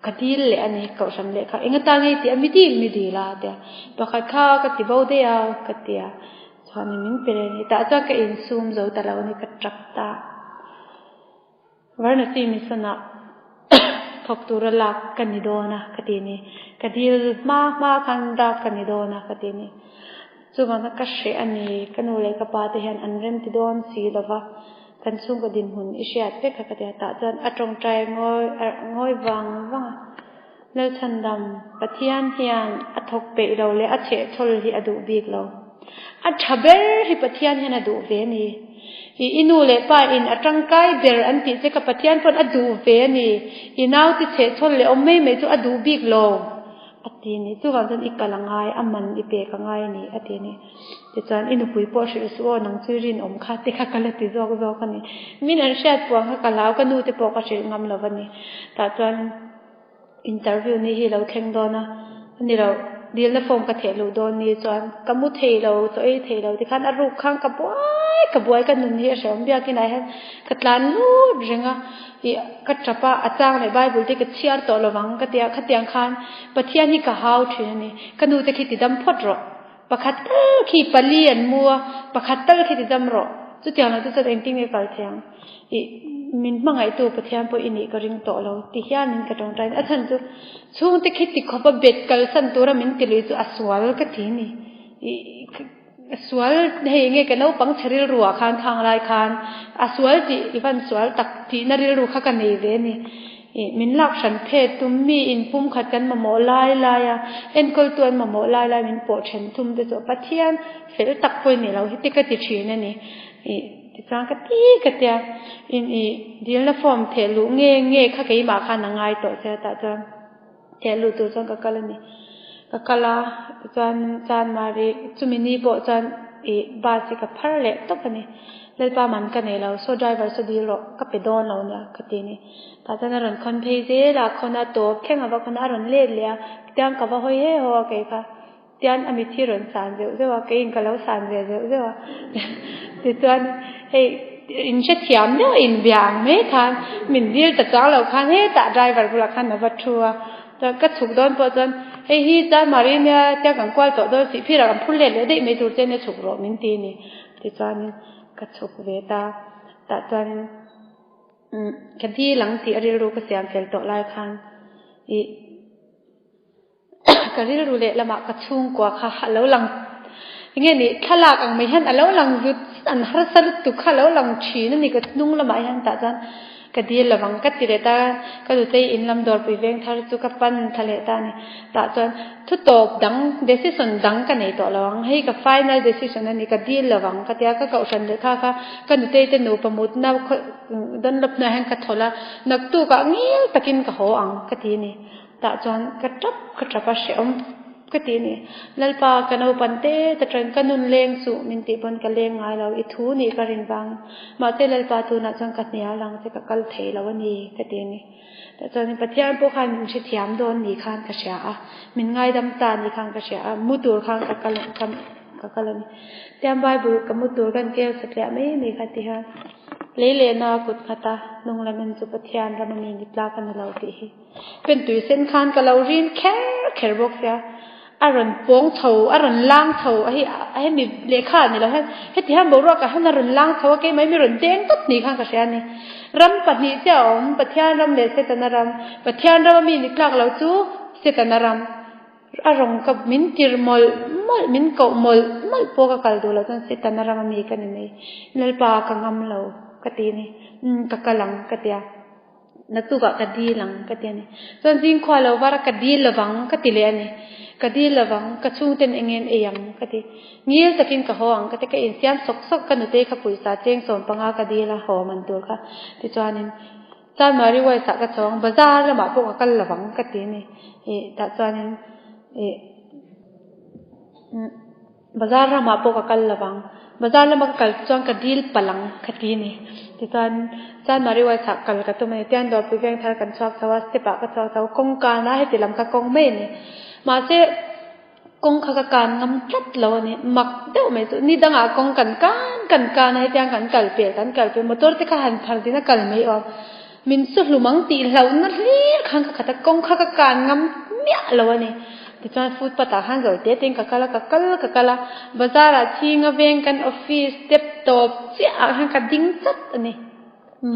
[SPEAKER 1] คดีเลยอันนี้เขาฉันเลยค่ะเองก็ตั้งให้ที่ไม่ดีละเดียวประคัดข้าก็ติบ่าวเดียวก็เดียวตอนนี้มิ้นเป็นนี่แต่จังก็อินซูมจะแต่ละวันนี้ก็จับตาวันนี้มิสนะทบตัวหลักกันนิโดนะคดีนี้คดีมากกันรักกันนิโดนะคดีนี้ส่วนนั้นก็เสียอันนี้กันอุเลกับปาฏิหาริย์อันเริ่มที่โดนสีแล้วว่ากันสุ่งกับดินหุ่นอิเชียเป็กกับเดียตาจันอัตรงใจง่อยวังแล้วทันดำปะเทียนเฮียนอัทกเปะเราเลยอัดเฉะทลที่อดูบีกเราอัดชับเบลที่ปะเทียนเฮียนอดูเวนี่อินูเลยป้าอินอัตรังกายเบลอันที่เจกับปะเทียนพนอดูเวนี่อินเอาที่เฉะทลเลยอมไม่จู่อดูบีกเราอันที่นี่จู่กันจนอีกกำลังไงอันมันอีเปกังไงนี่อันที่นี่แต่จานอินุปุยปอชิลสัวนังซูรินอมคาติข้ากันเลยติดโจกันนี่มินันเชียดปวงข้ากันแล้วก็นูติปอกชิลงามแล้ววันนี้แต่จานอินเตอร์วิวนี่ที่เราแข่งโดนนะนี่เราเรียนแล้วฟงกระเทลูโดนนี่จานกมุเทเราตัวเทเราที่ขันอรูปข้างกระบวยกันนุ่นเฮียเสียงเบียกินอะไรฮะกัดลานลูดเริงอ่ะกัดจับปะอาจารย์ในไบเบิลที่กัดเชียร์ต่อระวังกัดยาขัดยังขันปะเทียนที่กะฮาวถือนี่กันดูแต่คิดติดดำพดรอปะขัดเตอร์ขี้ปลีอันมัวปะขัดเตอร์ขี้ติดดำรอจุดอย่างนั้นจุดแสดงติ้งในการเทียงมินมังไอตัวปะเทียนพออินี่ก็ริงต่อเราที่ย่านินกระดองใจอันนั้นจุช่วงที่คิดติดขบเบ็ดกัลสันตัวเรามินติลุยจุอสวาลก็ทีนี่สวาลเฮงเงกันเอาปังเชริลรัวคานทางลายคานสวาลจีอีวันสวาลตักที่นริลรัวข้ากันในเวนี่มินลักฉันเพศตุ้มมีอินพุ่มขัดกันมาโมลายเอ็นกอลตัวมาโมลายมินปวดฉันทุ่มตัวปะเทียนเฟลตักไปนี่เราฮิติกติชีนั่นนี่ที่จางกตีกตียเดียนละฟอร์มเทลูเงข้าเกี่ยมาขันงายต่อเสียแต่จางเทลูตัวจางกัลนี่กัลลาจานมารีจุมินีโบจานบาสิกับพาร์เล่ตบกันนี่เล่นปามันกันนี่เราโซดายวัสดีหรอกก็ไปโดนเราเนี่ยกตีนี่แต่จานรอนคนเพย์เจล่ะคนอาตัวแข่งกับคนอารอนเล่เลยเตียนกับว่าเฮ้ยหัวเกี่ยค่ะเตียนอมิธีรอนสานเจ้าว่าเกี่ยงกับเราสานเจ้าว่าติดจานเฮ้ยอินเชติยามเนี่ยอินเบียงไม่ทันมินเดียแต่จ้าเราคันเฮ้ยแต่ไดรเวอร์บุลคันนับทัวแต่ก็ถูกโดนพอจนเฮ้ยฮีจานมารีเนี่ยเจ้ากังกวาดต่อโดนสิพี่เรากำพูดเล่นเลยได้ไม่ถูกเจนเนี่ยถูกหรอกมินตีนี่ติดจานก็ถูกเวตาแต่จานกันที่หลังที่อริรูก็เสียงเฟลต่อลายคันกันที่รู้เลยละมากระชุ่งกว่าค่ะแล้วหลังอย่างเงี้ยนี่ถ้าหลักอังไม่เห็นแล้วหลังยุดอันฮัสรุตุค่ะแล้วหลังชีนั่นนี่ก็นุ่งละมาเห็นแต่จัน กะดีระวังกะติเลตากะดุเตอินลำดอร์ปุยเวงทารุจุกะปันทะเลตานี่ตาจอนทุตอบดัง decision ดังกันนี่ตอระวังให้กับ final decision นี่กะดีระวังกะเตียกะกะอุชันเดท่าค่ะกะดุเตเตนูประมุดนาดันลับนาแห่งกะทอละนักตูกะงี้ตะกินกะโหอังกะทีนี่ตาจอนกะทับกะทะปะเชอมกะทีนี่ลัลปากันเอาปันเตตะตรังกันนุนเลงสุมินติบนกะเลงไงเราอิทูนี่กะรินบังมาเตลัลปาตูนะจังกะเนียลังเตกะกัลเทลาวนี่กะทีนี่แต่ตอนนี้ปะเทียนพวกคันมิสิเทียมโดนนี่คันกะเสียมินไงดำตานี่คันกะเสียมุตูคันกะกะนี่เตรียมไบเบิลกะมุตูกันเกลสักแล้วไม่มีกะติฮะเลนากุดคตาลงละมันจุปะเทียนระมันนี่ปลากันเราติเป็นตุยเส้นคันกะเรารินแค่บอกเสียอารมณ์ป้องเถาอารมณ์ล้างเถาไอ้มีเลขานี่แล้วให้ที่ห้ามบอกว่าก็ให้อารมณ์ล้างเถาแกไม่มีรมเด้งตุ๊ดนี่ข้างกระเสียนี่รำปัดนี้เจ้าปัดเทียนรำเลเสตนารำปัดเทียนรำมีนิกลากเราจูเสตนารำอารมณ์กับมินติรมอลมินเกามอลโปกกัลดูแล้วจนเสตนารำมีกันนี่นั่นปากกังมเรากตีนี่กะกะลังกะเตียนักตุกะกะดีลังกะเตียนี่จนจริงควาเราว่ากะดีระวังกะติเลนี่กะดีระวังกะชูเต็นเองเองกะติงี้จะกินกะหองกะติกะอินเสียนสกกันเตขะปุยสาเจงสอนปังกะดีละหอมันตัวค่ะติจานินจานมาริไว้สักกะจองบาซาร์ละมาพวกกะระวังกะตินี่ตะจานินบาซาร์ละมาพวกกะระวังบาซาร์ละมากะจองกะดีลปลังกะตินี่ติจานมาริไว้สักกะกะตุมเตียนดอปุยเวงทากันชอบสวัสติปะกะชอบสาวกงกานะให้ติลำกะกงเมนี่มาเจกงขะการงำจัดเรานี่มักเด้อไม่สุนี่ดังกงกันให้เตียงกันกัลเปียมอเตอร์ที่เขาหันพันที่นักกัลไม่ออกมินสุลุมังตีเรานั่นลีข้างขัดกงขะการงำเมียเรานี่ที่จานฟูดปะตาหันเราเตะติงกะกะละบาซาร์ที่งาเวงกันออฟฟิศเต็ปท็อปเสียหันกะดิ้งจัดนี่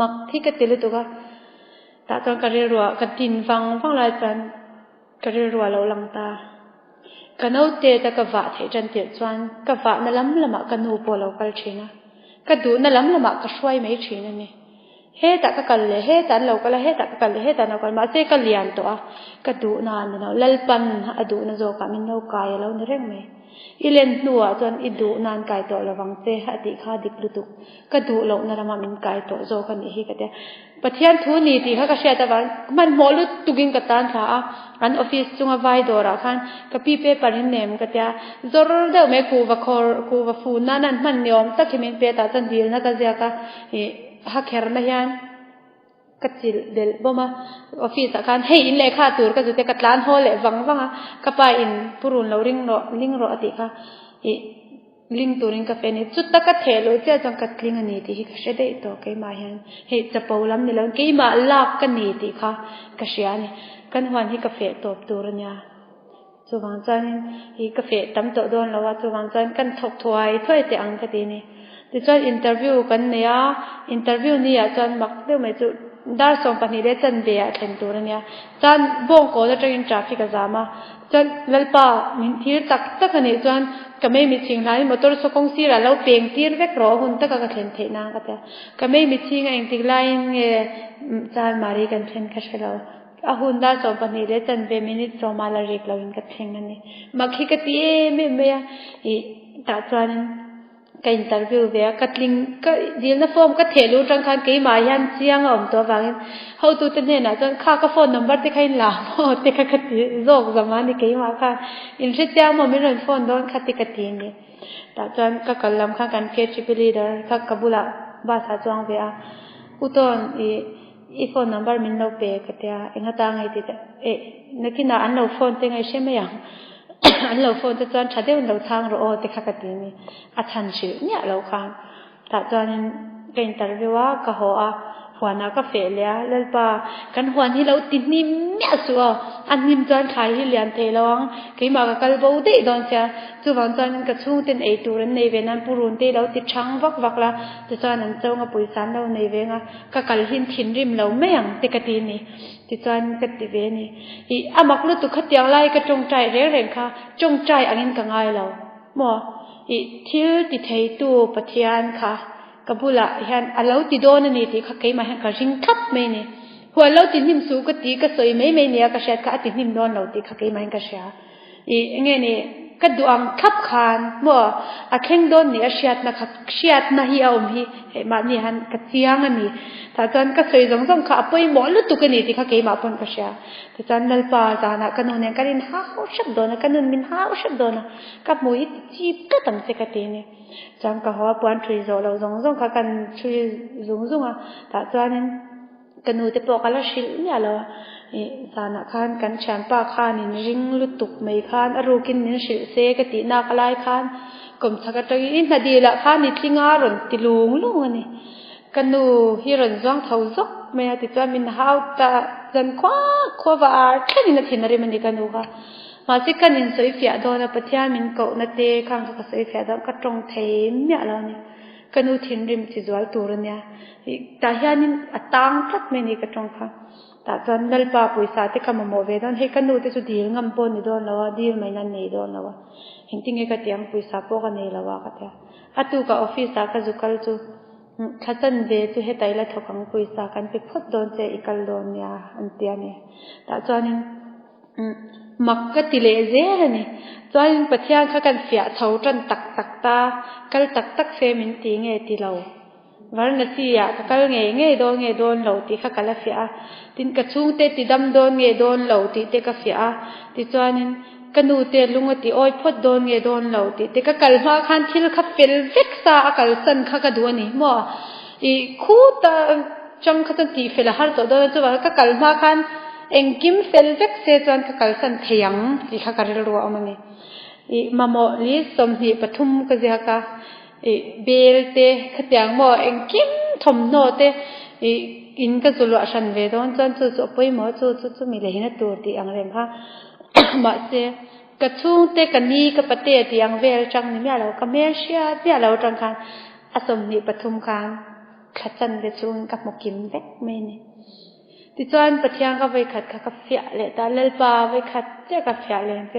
[SPEAKER 1] มักที่กะติลตัวก็ตาจอนกะเรรัวกะดินฟังลายจันกะเรรัวเราลังตากะโนเตตะกะวะเทจันเตียจวนกะวะนะลำละมะกะนูปอเรากัลชินะกะดูนะลำละมะกะช่วยไม่ชินะนี่เฮตะกะกัลเลเฮตันเรากะละเฮตะกะกัลเลเฮตันเรากะมาเซกะเลียนตัวกะดูนานเนาะลัลปันอะดูนะโซกะมินเฮากายเรานะเร่งมั้ยอีเลนนัวจนอีดูนานกายตัวระวังเซหะติคาดิกลุตุกะดูเรานะละมะมินกายตัวโซกะนี่ฮิกะเตปะเทียนทูนี่ติฮะกะเชตะวันมันหมอลุตุกินกะตันซาอันออฟฟิศจุงะไวดอระคันกะปีเปปารินเนมกะเตจอรเดเมกูวะคอร์กูวะฟูนันมันยอมตะคิมินเปตาจันดีลนะกะเซกะฮะเครนะยันกะจิลเดลบ่มาออฟฟิศคันเฮอินเลขาตูรกะจุเตกะตลานโฮเลวังกะปาอินปุรุนเราริงโรอติค่ะลิงตูริงกาเฟนี่จุดตะกะเทโลเจจังกะลิงนี่ติกะเชเดโตเกมาฮันเฮจะปอลัมนี่แล้วเกมาลากกันนี่ติค่ะกะเชียนี่กันหวันให้กาแฟตบตูรญาสุวรรณจันฮีกาแฟตำโตโดนแล้วว่าสุวรรณจันกันถกถวยถ้วยแต่อังกะตินี่ดิจันอินเตอร์วิวกันเนี่ยอินเตอร์วิวนี่จันมักเดไม่จุดาร์ส่งปนิเรจันเบียเทนตูรญาจันบ่งโกจะจะอินทราฟิกะซามาจันลัลปามินทีร์ตักกันนี่จันก็ไม่มีชิงหลายมอเตอร์สกงซีระเราเปียงทีร์เวกรอหุ่นตะกะเทนเทนากะตะก็ไม่มีชิงอินติไลน์จันมารีกันเทนคาเชลาอาหุ่นดาส่งปนิเรจันเบมินิตโซมาลาริกเราอินกะเทงนั่นนี่มักฮิกะติเมอีตาจันก็อินเตอร์วิวเวียกัดลิงก็ดีลนะฟอร์มก็เทลูจังคันเกยมายันเสียงอมตัวฟังเฮาตูตะเนี่ยนะจนค่าก็โฟนนัมเบอร์ที่ใครลาโมติกะกะติโซกซะมานี่เกยมาค่ะอินสิตยาโมมิรนฟอนดอนคติกะตินี่ตาจันก็กัลลัมค่ะกันเคชิปลีเดอร์ค่ะกะบุลาบาสาจวงเวียอุตอนอีโฟนนัมเบอร์มินโนเปกะตะอิงะตาไงตินักกินาอันโนโฟนติงไงเชมยังอันเราโฟนจะจวนชัดเดียวเราทางเราติดขัดนี่อาชันชื่อเนี่ยเราคันแต่จวนก็อินเตอร์วิวว่าก็หัวหัวนักก็เฟลเลยแล้วป่ะกันหัวที่เราติดนิ่มเนี่ยสัวอันนิ่มจวนขายที่เลียนเทลองก็มากับกระเป๋าเตะโดนเสียจู่วันจวนก็ชูตินไอตูรันในเวนันปูรุนเตะเราติดช่างวักละแต่จวนนั้นเจ้ากับปุยสันเราในเวงอ่ะก็กัลหินถิ่นริมเราไม่ยังติดกระตีนี่ติดจวนกติเวนี่อีอามักลุตุขัดยังไล่กระจงใจเร่งค่ะจงใจอันนี้ก็ง่ายเราหมออีที่ติดให้ตู้ปะเทียนค่ะ กะบุละหันอะเลาติโดนนี่ติขะไกมาหันกะริงคับเมนี่หัวเลาตินิมสูกะติกะสวยไม่เนี่ยกะแชดกะตินิมโดนเลาติขะไกมาหันกะชาอีเงนี่กะดูอังคับคานมัวอะเข่งโดนนี่อะเชียดนะคักเชียดนะฮิเอามีเฮมานี่หันกะเจียงอันนี่ถ้าจันกะสวยจงๆค่ะปอยหมอลุตุกะนี่ติขะไกมาปนกะชาถ้าจันนัลปาจานะกะนูเนี่ยกะรินหาโหชับโดนะกะนุนมินหาโหชับโดนะกะมุยจีบกะตังเสกะตินี่จังกะฮอปวนทรีโซเราจงๆค่ะกันทรีจงๆอ่ะถ้าจันกะนูติปอกะละชิลเนี่ยละสานะคานกันแชมปาคานี่ริงลุตุกไม่คานอรูกินนินชิเซกะตินากะลายคานกุมทะกะตะอินนาดีละคานนี่ติงารนติลุงลุงอันนี่กะนูฮิรันจวงเทาซกแม่ติจามินฮาวตะจันควาว่าแค่นี้นะทินริมันดิกะนูค่ะมาสิกันนินสวยเฟียโดนะปะทยามินโกนะเตคังกะสวยเฟียดกะตรงเทมเนี่ยแล้วนี่กะนูทินริมติจวลตูรเนี่ยตาฮยานินอะตังทักเมนี่กะตรงค่ะตาจันนัลปาปุยสาติกะมะโมเวดอนเฮกะนูติสุดีลงำปนนี่โดนแล้วดีลไม่นันนี่โดนแล้วเห็นติงเอกะเตียงปุยสาโปกะนี่แล้วกะตะอะตูกะออฟฟิศกะจุกัลจูขจันเวจุเฮตัยละทกังปุยสากันไปพดโดนเจอีกัลโดนเนี่ยอันเตียนี่ตาจันมักกะติเลเซระนี่จันปะทยาคะกันเฟียเทาจันตักตากัลตักเฟมินติเงติเราวันนั้นสิยะกัลเงโดนเหลาติคะกัลเฟียตินกะชุงเตติดำโดนเหลาติเตกะเฟียติจันกะนูเตลุงติอ้อยพดโดนเหลาติเตกะกัลมาคันทิลคะเฟลเวกซาอะกัลซันคะกะดูนี่มออีคูตะจังคะตันติเฟลฮัลโตโดนจุวะกะกัลมาคันเองกิมเฟลเวกเซจันกะกัลซันเทียงติคะกะเรรัวอมันนี่อีมะโมลิสมหิปทุมกะซิฮะกะเบลเตขะเตียงมอเองกิมทมโนเตอินกะจุลวะชันเวดอนจันจุปอยมอจุมีเลหินะตูติอังเรมค่ะมาเซกะชุงเตกะนีกะปะเตติอังเวลจังนี่เนี่ยเรากะเมเชียเนี่ยเราจังคันอสมนิปทุมคันขะจันเวชุงกับมกิมเวกเมนี่ติจวนปะเทียงกะไว้ขัดกะเฟียเลตาเลลปาไว้ขัดเจกะเฟียเลเซ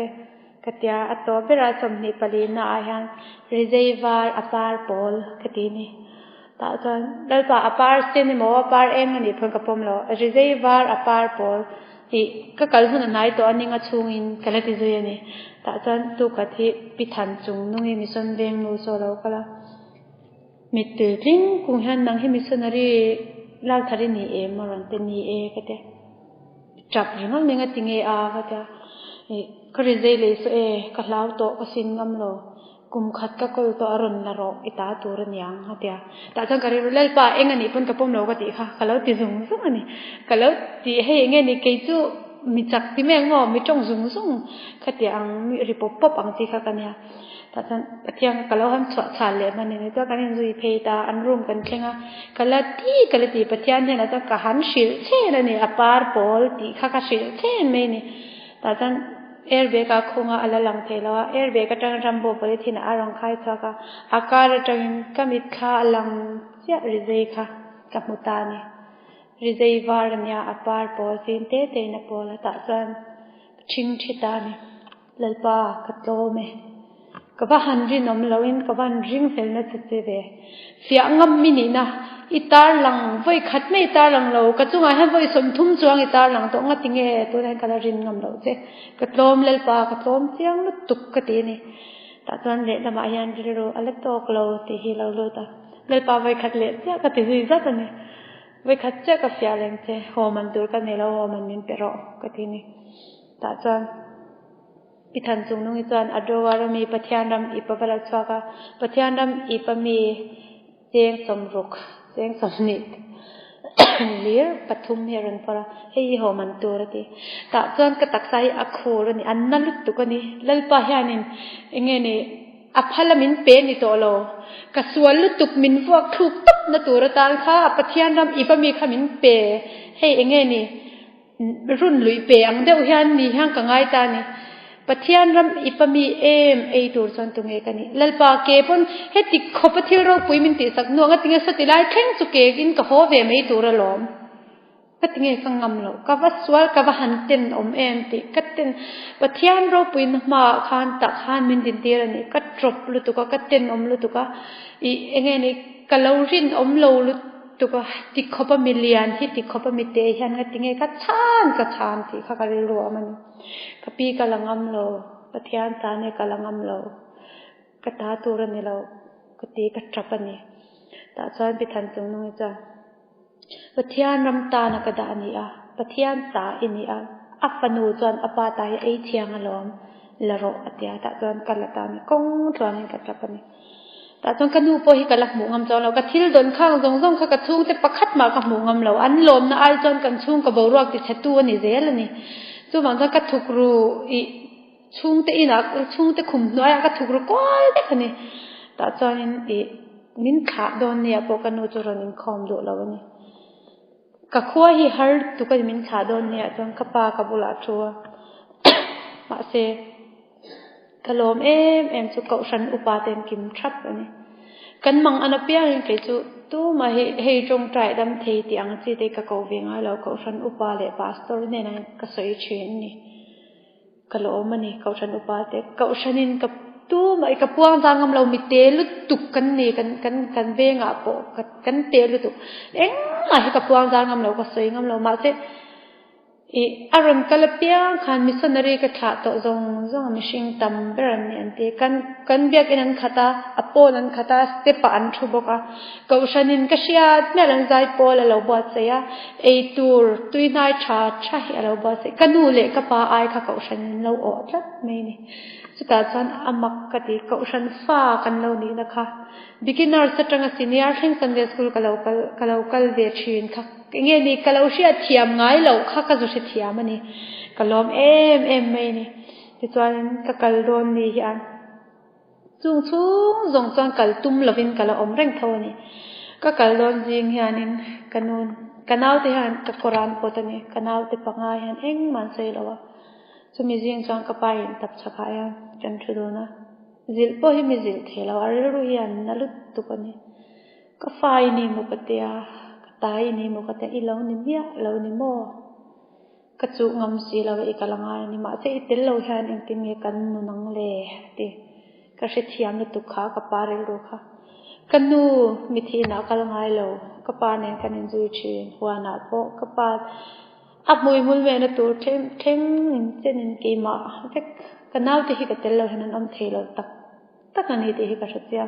[SPEAKER 1] กะเตียอะโตเบราสมนิปลีนาอายันรีเซวาร์อปาร์ปอลกะตินี่ตาจันเลลปาอปาร์เซนิโมอปาร์เอ็นนี่เพิ่นกะปอมโลรีเซวาร์อปาร์ปอลที่ก็กัลหุนนายตัวอันนี้ก็ช่วงอินกัลติจุยนี่แต่จันตุกที่พิธันจุงนุ่งมิสันเวงนูโซเราก็ละมิตรลิงกุงฮันนังให้มิสันนารีเล่าทารินีมารันเตนีก็เดจับยังงั้นติงก็เดก็ริเซเลยโซก็เล่าโตก็สินงำโลกุมขัดก็ก็ตัวอรุณนรกอิตาตัวรยังฮะเดียแต่จังการรู้เล่าป่าเองอันนี้เพิ่นกับผมเราก็ตีค่ะก็แล้วตีซุงอันนี้ก็แล้วตีให้เองอันนี้เกจูมีจักที่แม่งอมีจ้องซุงขัดเดียงมีริปป๊อปอังตีค่ะกันเนี่ยแต่จังปะเทียงก็แล้วหันสวดสาเลยมันเนี่ยตัวกันยังจุยเพตาอันร่วมกันเช่นก็แล้วตีปะเทียงเนี่ยนะจังก็หันชิลเช่นนี่อปาร์ปอลตีค่ะก็ชิลเช่นไม่นี่แต่จังairbag ka khunga ala lang thela airbag ka tang rambo pare thina arang khai chaka akar tang kamit kha alang sia rizai kha kaputani rizai warnya apar pol sin te na pola ta san ching thitani lalpa katlome ka ba hanri nom lawin ka ban ring fel na cheve fia ngam minina itar lang voi khat me itar lang lo ka chunga han voi som thum chuang itar lang to nga tinge to ran kala rin ngam lo che ka tlom lalpa ka tlom chiang lu tuk ka ti ni ta chuan le da ma yan ri ro ala tok lo ti hi lo lo ta lalpa voi khat le che ka ti zi za ta ni voi khat che ka fia leng che ho man dur ka ne lo ho man min pero ka ti ni ta chuanพิธันจุงนุ่งจวนอดวารมีปะเทียนดำอีปะบลชวกะปะเทียนดำอีปะมีเจงสมรุกเจงสมนิดเลียปทุมเฮรันพระให้โหมันตัวรติตะจวนกะตักไซอะโครนี่อันนั้นลุตุกนี่ลลปะฮานินเงนี่อภัลมินเปนิโตโลกะสวนลุตุกมินพวกทุกตับนะตัวรตาค่ะปะเทียนดำอีปะมีขมินเปให้เงนี่รุ่นลุยเปอังเดวฮานนี่ฮังกะง่ายตานี่ปะเทียนรำอีปมีไอตัวจวนตุงเอกันนี่ลลปาเก็บปนเฮติขบปะเทียนเราปุยมินติสักนัวงติงสติลายแข็งสุเกกินกะโหเวไม่ตัวระลอมกติงกังงำโลกะวัสวลกะวะหันเต็นอมติกะเต็นปะเทียนเราปุยนมาคานตักคานมินตินเตียนี่กะตรบลุตุกะกะเต็นอมลุตุกะอีเองนี่ กะโลรินอมโลลุตุกะติคบมิเลียนที่ติคบมิเตหันกะติงเงกะชานติคะกะรัวมันกะปีกะลังอำโลปะเทียนตาเนกะลังอำโลกะตาตูรนโลกะติกะตรปะนี่ตาซอนปิทันจงนงจ้ะปะเทียนรำตานกะดานี่อะปะเทียนตาอินี่อะอัปนูจอนอปาตายไอเทียงอลอมละโรอะเตียตาจอนกะละตานี่กงตรอนกะตรปะนี่ตาจงกะนูปอหิกะลักหมูงำจองเรากะทิลดนข้างจงๆคะกะทุงแต่ปะคัดมากะหมูงำเราอันลมนะอัลจนกันชุงกะบ่รวกติฉตูนี่เซลนี่จุมันกะทุกรูอีชุงแต่อีนักชุงแต่คุมน้อยกะทุกรูก้อยแต่คะนี่ตาจอนอีมินขาโดนเนี่ยปกะนูจรนินคอมโดเรานี่กะคัวหิฮัลตุกะมินขาโดนเนี่ยจงกะปากะบุลาชัวมาเซกะลมเอ็มสุกะฉันอุปาเต็มกิมทับนี่กันมังอันเปียงเกจุตูมาเฮจงใจดำเทติอังจิเตกะกอเวงาแล้วกะฉันอุปาเลปาสตอร์เนี่ยนะกะสอยเชนนี่กะลมนี่กะฉันอุปาเตกะฉันินกับตูมาอีกะปวงจางำเรามิเตลุตุกกันนี่กันเวงาโปกันเตลุตุเอ็งมาให้กะปวงจางำเรากะสอยงำเรามาเซอีอารมณ์กะละเปียงคันมิสนารีกะถาโตจงมิชิงตัมเบรันนี่อันเตกันเบียกอินันคาตาอโปนันคาตาสเตปอันทุบกะกะอุชานินกะเชียดแม่ลันไซโปละเราบอดเสียเอตูร์ตุยนายชาฮิเราบอดเสียกะนูเลกะปาไอคะกะอุชานินเราออดละไม่นี่สุดท้ายฉันอามักกะติกะอุชานฟ้ากันเรานี่นะคะ beginner สตรังซีเนียร์ซิงซันเดย์สคูลกะเราเวชินค่ะเงี้ยนี่กะเราเชียเทียมง่ายเราค่ะกะจุเทียมนี่กะลอมเอ็มไม่นี่ที่ตัวนั้นกะกะโดนนี่อันจุงจงกะตุ้มลวินกะละอมเร่งเท่านี่กะกะโดนจริงเฮียนินกะนูนกะนาวที่หันกะกุรานโพตนี่กะนาวที่ปังง่ายหันเอ็งมันเซลวะสุมิจิงจังกะไปตับชะกายจันทรุนะจิลโปหิมิจิลเทลาวารุยันนลุตุกนี่กะไฟนี่มุกะเตียกะตายนี่มุกะเตียอีลาวนี่เมียลาวนี่โมกะจุงำสีลาวอีกะละงายนี่มาเซอิติลลาวหันอิงติเมกันนุนังเลติกะเชเทียมตุขากะปาเรรุคะกันนูมิทีนากะละงายลาวกะปาเนกันอินจุชินหัวนาโปกะปาอับมวยมุลเวนะตัวเทงเจนินกีมาเด็กกันนาวที่กะเตลเราเห็นอันเทลตักอันนี้ที่กะชัดเจียง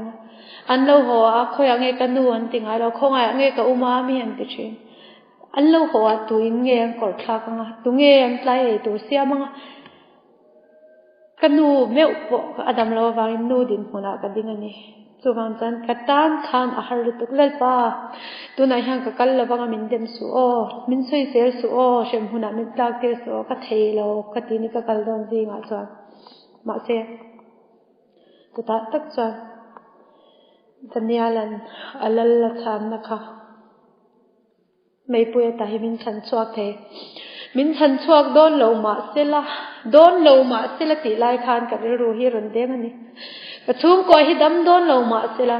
[SPEAKER 1] อันเราหัวเขาอย่างเงกันนูอันติงไอเราคงไงเงกะอุมามีอันติชินอันเราหัวตัวเงกอดคลากังตัวเงยไลตัวเสียมังกันนูเมื่ออดัมเราวางนูดินหัวหน้ากันดิ้งอันนี้สุวรรณจันทร์กัดตานขานอาหารตุกเล่ป้าตัวนายห่างกับกันละบางมินเดมสูโอมินซุยเซลสูโอเชมหุนามินตากเกสูโอกัดเทโลกัดทีนี้กับกันดอนซีมาจวนมาเซตุตาตักจวนดันยาลันอัลลละทานนะคะไม่ป่วยแต่ให้มินชันชวกเทมินชันชวกโดนโลมาเซละโดนโลมาเซละติไลคานกับรู้ฮิรันเดมันนี่กะชุงกวยฮิดำโดนโลมาเซละ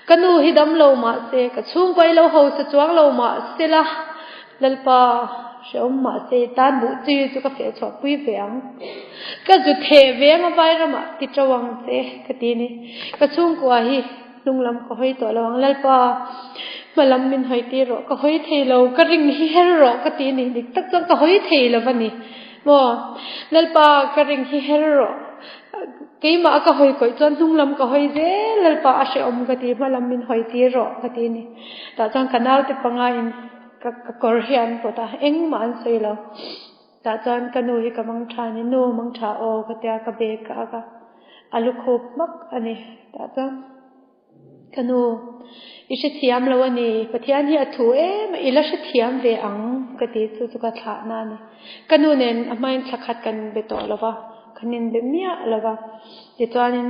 [SPEAKER 1] กะนูฮิดำโลมาเซกะชุงกวยโลโหสจวงโลมาเซละลลปาเชอมมาเซตานบุจีจุกะเฟชอปุยเวียงกะจุเทเวียงมาไประมาติจวังเซกะตีนี่กะชุงกวยฮิลุงลำก็ให้ตัวระวังลลปามาลำมินให้ตีรอก็ให้เทโลกะริงฮิเฮรอกะตีนี่ดิตักจังก็ให้เทโลวันนี้บ่ลลปากะริงฮิเฮรอกี่มาก็ให้ก่อยจนทุ่งลำก็ให้เจลลปาอาเชอมกะตีมาลำมินให้ตีรอกะตีนี่แต่จังกันเอาติปังไงกะกอร์เฮียนปตาเอ็งมันเซลแต่จังกันนูฮิกะมังชานี่นูมังชาโอกะเตียกะเบกะกะอาลุคบมักอันนี้แต่จังกันนูอิชเทียมแล้ววันนี้ปะเทียนที่อถูมาอิลชเทียมเวอังกะติสุกะทะนานี่กันนูเนนอมัยสักขัดกันเบตอแล้วว่าคันนินเบเมียแล้วว่าติตัวนิน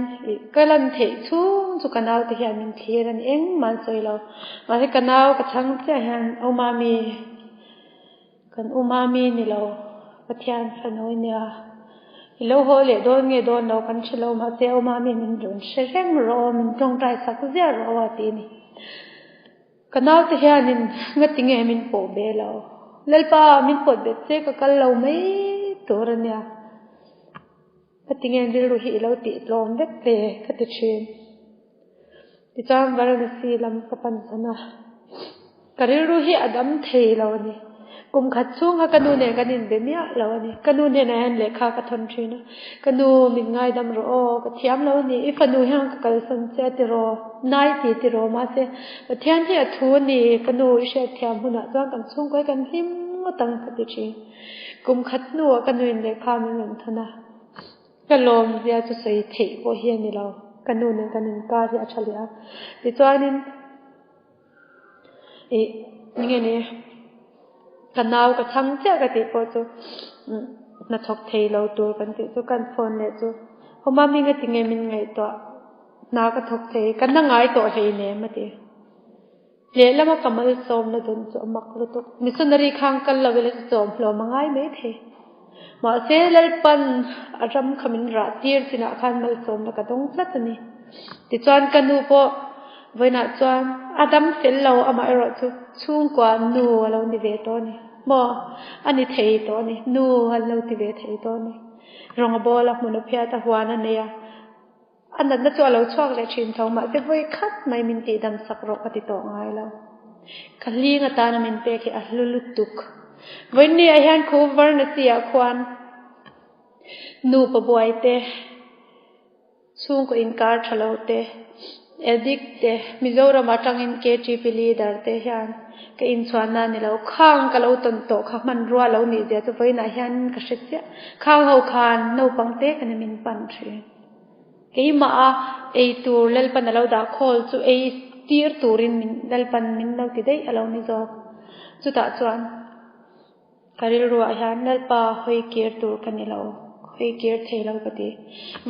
[SPEAKER 1] กะลันเทชุสุกันเอาที่นินเทียนเองมันสวยแล้วมาให้กันเอากะชังเจ้าหันอุมามีกันอุมามีนี่เราปะเทียนสนุยเนี่ยโลโหเลโดนเงโดนเรากันชโลมาเซอุมามีมินโดนเชเร่งรอมินจงใจสักเสียรอว่าตีนี่กันเอาที่นินงัดติงเอมินโปเบลาเลลปามินโปเบเซก็กันเราไม่ตัวระเนี่ยกติงเงินดิรูหิเราติดลมเด็กเตะกติเชน ติจามวารณสีลำกปันสนะกะริรู้เฮอดัมเทเรานี่กุมขัดช่วงกันนูเนี่ยกันนินเบเมียเรานี่กันนูเนี่ยนะเลขากัทนทรีนะกันนูมิง่ายดำรอก็เทียมเรานี่อีฟันนูเฮงกัลสันเจติรอนายติรอมาเสเทียนที่ทูนี่กันนูอิเชเทียมหุนะจ้างกันช่วงกันหิมตังกติจีกุมขัดนูกันนูเลขามันนั่นทนะกันลมเรียจะใส่เทโอเฮียนี่เรากันนูเนี่ยกันนินกาที่อัจฉริยะติจานินนี่ไงกันนาวกับทั้งเจ้ากันติปอจูนัดทอกเทเราตัวกันติจูกันฟอนเลยจูพอมามีเงินติเงินมินไงตัวนาวกับทอกเทกันนั่งไงตัวเฮเนี่ยมาดิเลี้ยแล้วมากำมันซ้อมนะจนจูมักลุตุมิสุนารีข้างกันเราเวลาซ้อมเรามังไงไม่เทมาเซลล์ปันอารมณ์ขมินรัดตีร์สินะข้างมันซ้อมแล้วก็ต้องสัตนี่ติจวนกันดูพอเวนัดจวนอาดัมเฟลเราเอามาเอาจูช่วงกว่านูเราดิเวตัวนี่บ่อันนี้เทตัวนี่นูฮัลเราดิเวเทตัวนี่รองบ่ลักมุนเพียตะหวานันเนี่ยอันนั้นน่ะจวนเราชอบเลยชิมทองมาเสวยคัดไม่มินติดำสักรอกติโตง่ายแล้วคันลีงตานะมินเปะอัลลุตุกวันนี้อาหารคูวาร์นเสียควันนูปบวยเตช่วงก็อินการทะเลาเตเอดิกเตมิโซรามาตังอินเคจีพิลีดาร์เตฮันก็อินสวานานี่เราข้างก็เราตนโตข้างมันรัวเรานี่เดียวจะไปไหนฮันก็เสียข้างเขาคานนูปังเตกันมินปันทรีก็อีมาไอตัวเลลปันเราด่าคอลจูไอตีร์ตัวรินมินเลลปันมินเราติดได้เรานี่จอกจุดตัดจวนการิรัวฮันเลลปาหอยเกียร์ตัวกันนี่เราหอยเกียร์เทเราก็ดี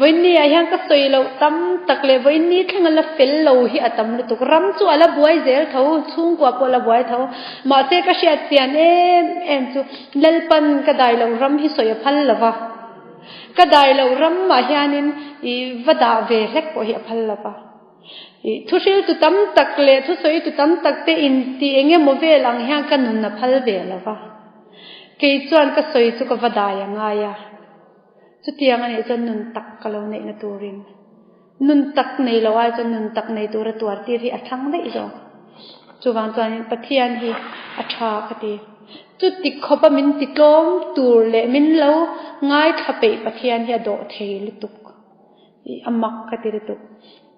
[SPEAKER 1] วันนี้อาหารก็สวยเราตั้มตักเลยวันนี้ทั้งนั้นละเฟลเราที่อัตมลุตุกรำจูอะไรบวยเซลเท่าชุ่งกว่าพอละบวยเท่ามาเซก็เสียเสียนจูเลลปันก็ได้เรารำที่สวยพันละวะก็ได้เรารำมาเฮียนินวัดดาเวเล็กกว่าเฮียพันละวะทุสิตุตั้มตักเลยทุสวยตุตั้มตักเตอินตีเองโมเวลังเฮียกันนุนนับพันเวละวะเกี่ยจวนก็สวยจุกวัดดายังไงอะจุดยังไงจนนุนตักกะเราในตัวรินนุนตักในเราว่าจนนุนตักในตัวตัวที่ที่อัดทั้งได้อีกจุวางจวนปะเทียนที่อัดชากติจุดติดขบมินติดล้มตัวเละมินเราง่ายขับไปปะเทียนที่โดดเทลุตุกอมักกติลุตุก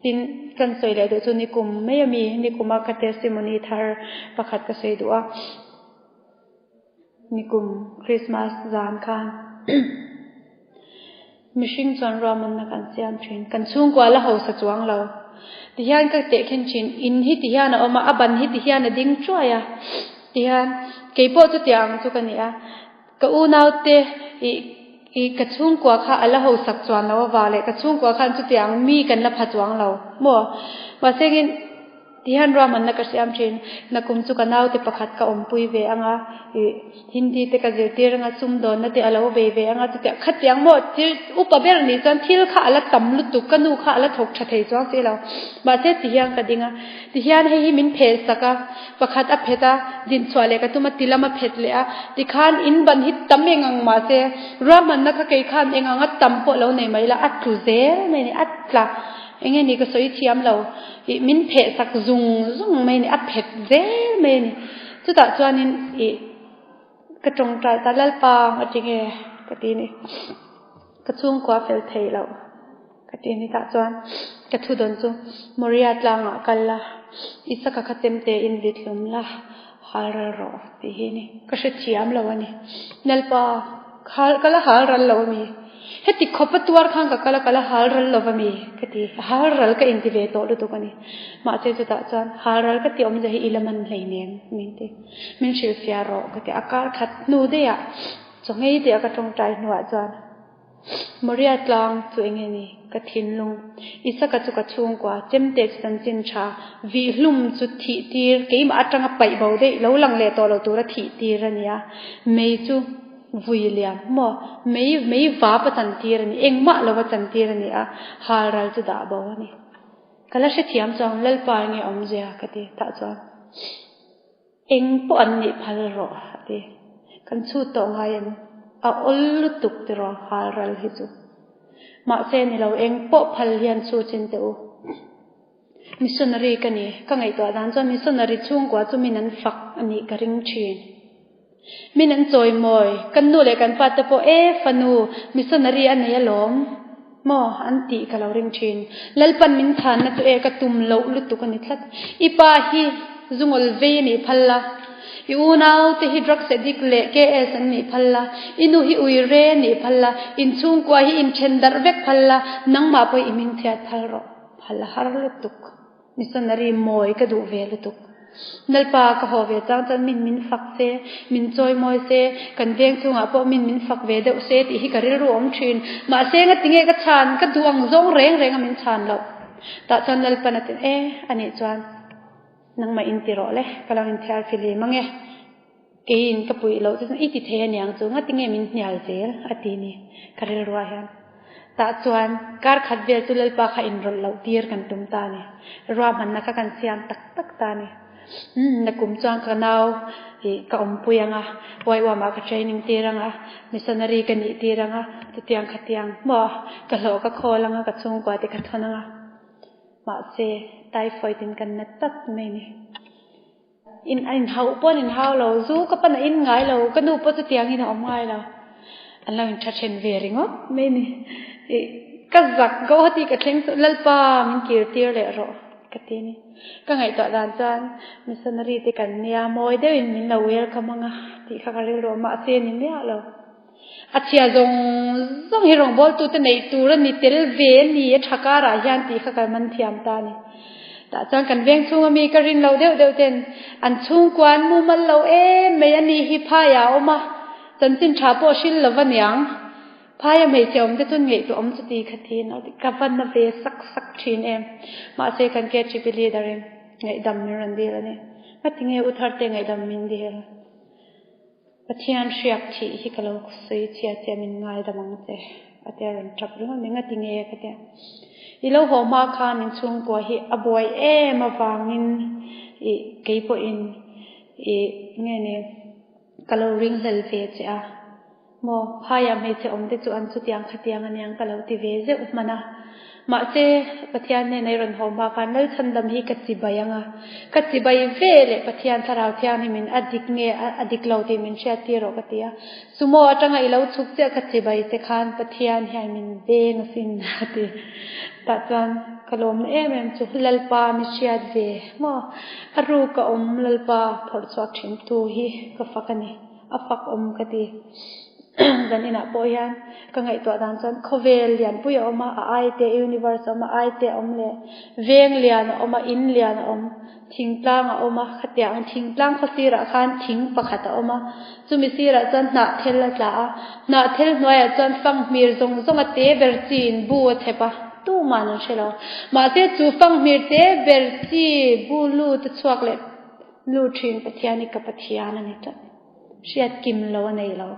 [SPEAKER 1] ดินกันสวยเลยโดยจุนิกุมไม่มีนิกุมาคเทสิมนีทาร์ประคัดกษยดัวนิกุมคริสต์มาสจานคานมิชิงจวนรามันนักอันเสียมชินกันช่วงกว่าละเขาสะจวงเราที่ฮันก็เตะขึ้นชินอินฮิที่ฮันเอามาอับันฮิที่ฮันดิ้งช่วยที่ฮันเก็บพอจุดยังจุกันเนี่ยก็อูน่าเตะกระช่วงกว่าข้าละเขาสักจวนเราว่าเลยกระช่วงกว่าข้าจุดยังมีกันละพัดจวงเรามั่วมาเสียงที่ฮันรามันนักเสียมชินนักกุมจุกันเอาเตะประคัดกับอมปุยเวงอ่ะฮินดีเตะกับเจติร์งอ่ะซุ่มโดนนั่นเตะอะไรเวงอ่ะจุดขัดยังหมดที่อุปเบรนี่จนที่ข้าละตำลุตุกันนูข้าละถกชัดเทจวงสิเรามาเสียที่ฮันกันดิ้งอ่ะที่ฮันให้มินเพสสักอ่ะประคัดอัพเพตาดินสวาเลกันตุมาติละมาเพดเลยอ่ะที่ขันอินบันฮิตตั้มเองอ่ะมาเสียรามันนักเกี่ยขันเองอ่ะตั้มพอเราเนี่ยไม่ละอัดทุเซไม่เนี่ยอัดละเองนี่ก็สวยเทียมเรามินเพดสักซุงไม่เนี่ยอัดเพดเซไม่เนี่ยจุดตัดจวนนี่กระจงใจตาเล่ปางอะไรเงี้ยกตีนี่กระชุ่มกว่าเฟลเทเรากตีนี่ตัดจวนกระทุดนจุมริยาตลางกันละอิสกะขัดเต็มเตอินดิดลุมละฮาร์รอตีนี่ก็เสียเทียมเราวันนี้เนลปาก็ละฮาร์รัลเรามีเฮติขบตัวข้างก็ละฮาร์รัลเรามีกตีฮาร์รัลก็อินทิเวโตดูตัวกันนี่มาเจอจุดตัดจวนฮาร์รัลก็ที่อมจะให้อิลมันเลยเนี่ยมินตีมินชิลฟิอาร์โรก็ที่อากาศขัดนูเดียจงให้เดียกระจงใจหนวดจวนมริยาตลางตัวเองนี่กระถินลงอิสกัจุกช่วงกว่าเจมเด็กสันจินชาวิลุมจุดที่ตีร์กี่มาอัดจังไปเบาได้แล้วหลังเลตัวเราตัวละที่ตีร์เนี่ยไม่จูวิลเลียมมั่วไม่ว่าประจันตีร์นี่เองมาแล้วประจันตีร์นี่ฮารัลจุดาบาวนี่ก็แล้วเสียมจังเล่ปาเงี้ยอมเจียก็ดีตาจังเองปอนนี่พัลโรดีกันสู้ตรงไงเอาอุลตุกติรอฮารัลฮิจูมาเซนี่เราเองปอพัลเฮียนสู้จินเตอ missionary กันนี่ก็ไงตัวนั้นจน missionary ช่วงกว่าจะมีนั้นฝักอันนี้กริงชีนมีนั้นจอยมอยกันนู่เลยกันปัตตะโปฟันู missionary อันนี้ล้มมออันตีกับเราริงชีนแล้วปันมินทานนะตัวกระตุมเล่าลุตุกันนี่ทัดอีปาฮีจุงอลเวนี่พัลละยูนาวเตฮิดรักเสดิกเล่เกเอสันนี่พัลละอินูฮิอุยเรนี่พัลละอินช่วงกว่าฮีอินเชนดาร์เวกพัลละนังมาไปอิมิงเทียทัลรอพัลละฮาร์ลุตุกmissionary มอยกระดูเวลุตุกนัลปากะฮอเวจังจันมินฝักเซมินจอยมอยเซกันเวงซุงอาปอมินฝักเวเดอเซติฮิกะริรวมชินมาเซงะติงเอกะชานกะดวงซงเรงมินชานเราตะจันนัลปะนะติอันนี้จวนนังมาอินติรอเลกะลังอินเทลฟิลีมังเอเกินกะปุยเราจันอีติเทเนียงซุงะติงเอมินญาลเซลอะตินีกะริรวาฮันตาจวนการขัดเวตุลลปาขอินรลเราตีร์กันตุมตานี่รวมมันนักกันเสียงตักตานี่นักกุมจวนกันเอากะอมปุยังอ่ะไว้ว่ามากระเทรนิงตีรังอ่ะมิสซนารีกันนี่ตีรังอ่ะตุเตียงขัดเตียงบ่กะโหลกะโคลังอ่ะกะชงกว่าติขัดทนังอ่ะมาเซไตฟอยตินกันนัดตัดไม่นี่อินเฮาป้อนอินเฮาเราสู้กับปันอินไงเราก็ดูป้อนตุเตียงอินอมไงเราอันเราอินทัชเชนเวริงอ่ะไม่นี่ก็จักก็ที่กระเทงสุดลปามันเกี่ยวตีร์เลยรอกระตีนี่ก็ไงต่อด้านจันมิสซนารีติกันเนี่ยมอยเดินมินเราเวลกัมังอ่ะที่ข้าก็เรียกรมาเซียนิเนี่ยเราอาเชียจงฮิรงบอลตัวในตัวนี่เตลเวนี่ทักการะยันที่ข้าก็มันเทียมตานี่แต่จังกันเวียงช่วงมีกรินเราเดียวเด่นอันช่วงกวนมูมันเราไม่ยันนี่ฮิพายาวมาจันสินชาโปชิลละวันยังพายไม่เจอมจะตุนเงยตัวสตีขัดทีนเอากับวันนเวสักทีนมาเสกันเกจิปิลีดาริมเงยดำมิรันดีแล้วเนี่ยมาถึงเงยอุทธรเตงเงยดำมินดีแล้วปะเทียนเชียกที่ฮิกาโลกสุยเทียมินง่ายดำมังเตะปะเทียนจับเรื่องนี้ถึงเงยกันเนี่ยอีเราหัวมาคานิช่วงกว่าฮิอบวยมาวางินอีเกี่ยวกับอีเงี้ยเนี่ยกาโลริงเซลเฟียจ้ะมอพายามให้เจ้าอมได้จุอันสุดยังขัดยังอันยังกะเราที่เวเจอุมานะมาเจปะเทียนในรันหอมบากันนั่นฉันดำฮีกัดจิบายังอ่ะกัดจิบายเวเลปะเทียนสาราวเทียนให้มินอดิกเงอดิกเราที่มินเชียตีโรกติยาสมมติจังไงเราชุกเจ้ากัดจิบายเสกานปะเทียนให้มินเบนสินนาทีตัดจันกะลมมันจุลลปามิเชียดเวมออรูกะอมลลปาพอดสวักชิมตูฮีกะฟักนี่อฟักอมกะตีdan ina poyan ka ngai to dan chan khovel lian pui oma ai te universe oma ai te omle veng lian oma in lian om thingtlang oma khatyang thingtlang khosira khan thing pakhata oma chumi sira chan na thel la na thel noya chan fang mir zong zong ate berchin bu thepa tu manu shelo ma te chu fang mir te berchi bulu te chuak le lu thin pathiani ka pathiana ni ta shiat kim lo nei lo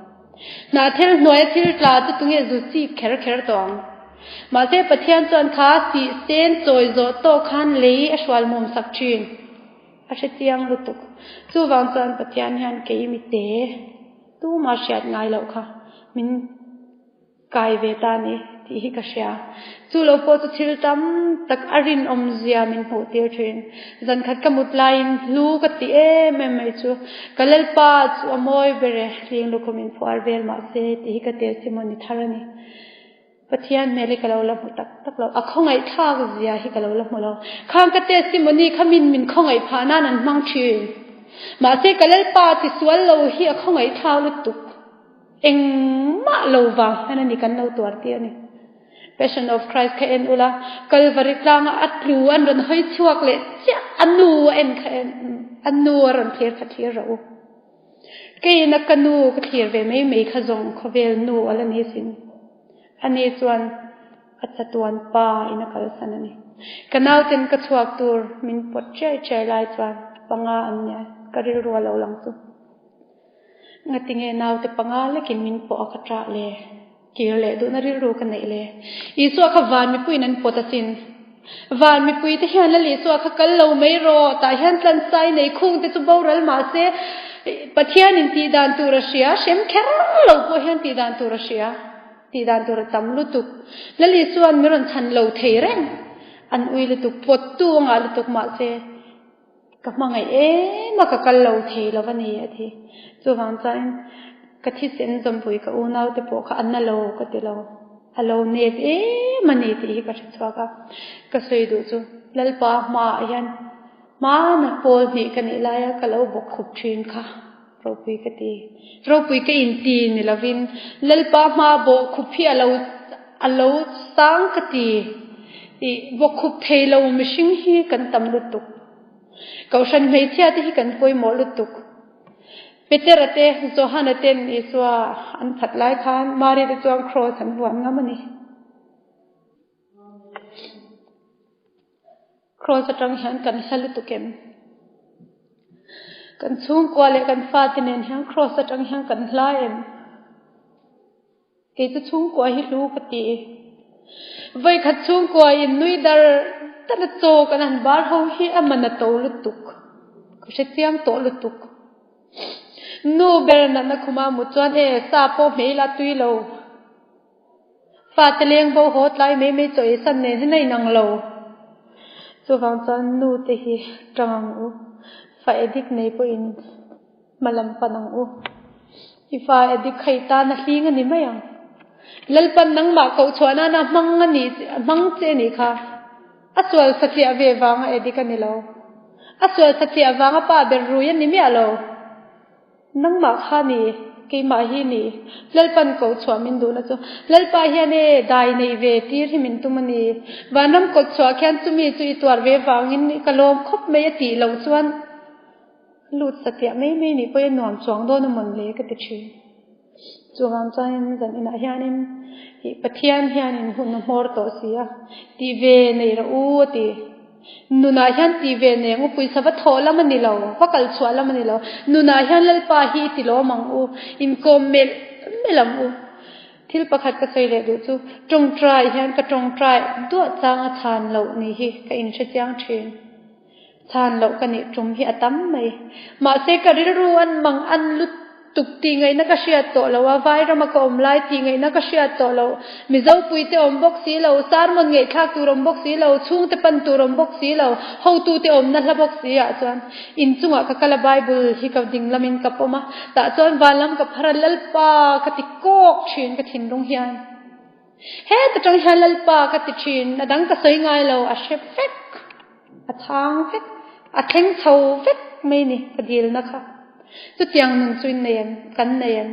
[SPEAKER 1] นาเทลหน่วยที่ตราตุงเอจุจีแคร์ตองมาเซปะเทียนจวนขาสีเซนจอยโจโตคันเลยอชวลมุมสักชินอาเชตียงลุตุกจู่วางจวนปะเทียนยันเกยมิเตตู้มาเชียดง่ายแล้วค่ะมินกายเวตานีที่ฮิกเชียจู่เราพอจะทิลตั้มตักอารินอมเซียมินโหเตียชินจันขัดกมุดไลน์ลูกตีไม่จู่กัลเลป้าจู่อมอยเบรเลี้ยงลูกมินฟัวเวลมาเซที่ฮิกเตียซิมอนิทารานีปะเทียนเมลิกเราละมุตักเราอ่ะข้องไอ้ท่ากเซียฮิกเราละมุเราข้างกเตียซิมอนีขมินข้องไอ้พานานันมังชินมาเซกัลเลป้าที่สวนเราฮิอ่ะข้องไอ้ท่าลุตุกเอ็งมาเราวางนั่นนี่กันเราตัวเตียนี่Passion of Christ แค่เอ็นอุลากัลวาริกลางอัดลูอันรันให้ชวกเลยจ้ะอันนูเอ็นแค่อันนูรันเทียร์ขัดเทียร์เราเกี่ยนักกันนูก็เทียร์เวไม่ขจงขเวลนูอะไรนี่สินอันนี้ส่วนอัจฉริยป่าอินักลักษณะนี้กันเอาเต็นกระชวกตัวมินปดใจลายส่วนปังอาอันเนี้ยก็เรียกว่าเราหลังสุดงั้นติงเงินเอาแต่ปังอาเล็กินมินปอกระจาเลยเกี่ยวเลยดูน่าริรู้กันไหนเลยอีสัวขวานมีปุยนั้นปวดสินวานมีปุยที่เห็นแล้วลีสัวขกันเราไม่รอแต่เห็นสันไซในคุ้งที่จะบ่าวรัลมาเสปะเทียนินตีดานตุรเชียเช่นแค่เราพอเห็นตีดานตุรเชียตีดานตุรตำลุตุแล้วลีสัวมีรันชันเราเทเรน an ui lu tuk pot tu nga lu tuk ma se ka ma ngai ma ka kal lo the lo wani athi chu wang chain ka thi sen zom pui ka u nau te po kha an na lo ka te lo alo ne mani ti ka chwa ka sei du chu lalpa ma yan ma na pol ni ka ni la ya ka lo bok khup thin kha ropui ka ti ropui ka in ti ni lovin lalpa ma bo khup phi alo sang ka ti i bok khup thei lo mishing hi kan tam lu tuk kaushan mei thia te hi kan koi mo lu tuk peterate johanaten iswa an phatlai khan mari de chuang cross an huam ngamani cross atang han kan halu tukem kan chung kwale kan fatinen han cross atang han kan hlaem ke chu chung kwa hi lu pati vai khat chung kwa in nui dar tan cho kan an bar ho hi amana to lu tuk ko se tiam to lu tuk no berna na khuma mu chuan sa po meila tui lo fatleng bo hot lai me choi san ne nei nang lo chu wang chan nu te hi tang u fa edik nei po in malam panang u ifa edik khaita na hling ani mayang lalpan nang ma ko chwana na mang ani mang che ni kha achwal sathia ve wanga edik ani lo achwal sathia wanga pa ber ruyan ni me alo nang ma kha ni ke ma hi ni lalpan ko chwamin du na chu lalpa hi ne dai nei ve tir hi min tumani wanam ko chwa khan chumi chu itwar ve wangin kalom khop me ti lo chuan lut sathia me ni po nuam chwang do na mon le ka ti thi chuwam chain zan ina hianin hi pathian hianin hun mor to sia ti ve nei ra u ti nuna hian ti ve ne ngu pui sawa thola mani lo pakal chwala mani lo nuna hian lalpa hi ti lo mang u in kom melam u thil pakhat ka sei le du chu tong trai hian ka tong trai do chang a chan lo ni hi ka in che chang thin chan lo ka ni tum hi atam mai ma se ka ri ruan mang an lut tuk ti ngai na ka sia to lo wa vai ra ma ko om lai ti ngai na ka sia to lo mi zo pui te om bok si lo sar mon ngai thak tu rom bok si lo chung te pan tu rom bok si lo ho tu te om na la bok si a chuan in chunga ka kala bible hi ka ding lamin ka poma ta chuan walam ka pharalal pa ka ti kok thin ka thin rong hian he ta tang halal pa ka ti thin na dang ka soi ngai lo a shep fek a thang fek a theng chho fek mai ni ka dil na kha chu tiang nun chuin nen kan nen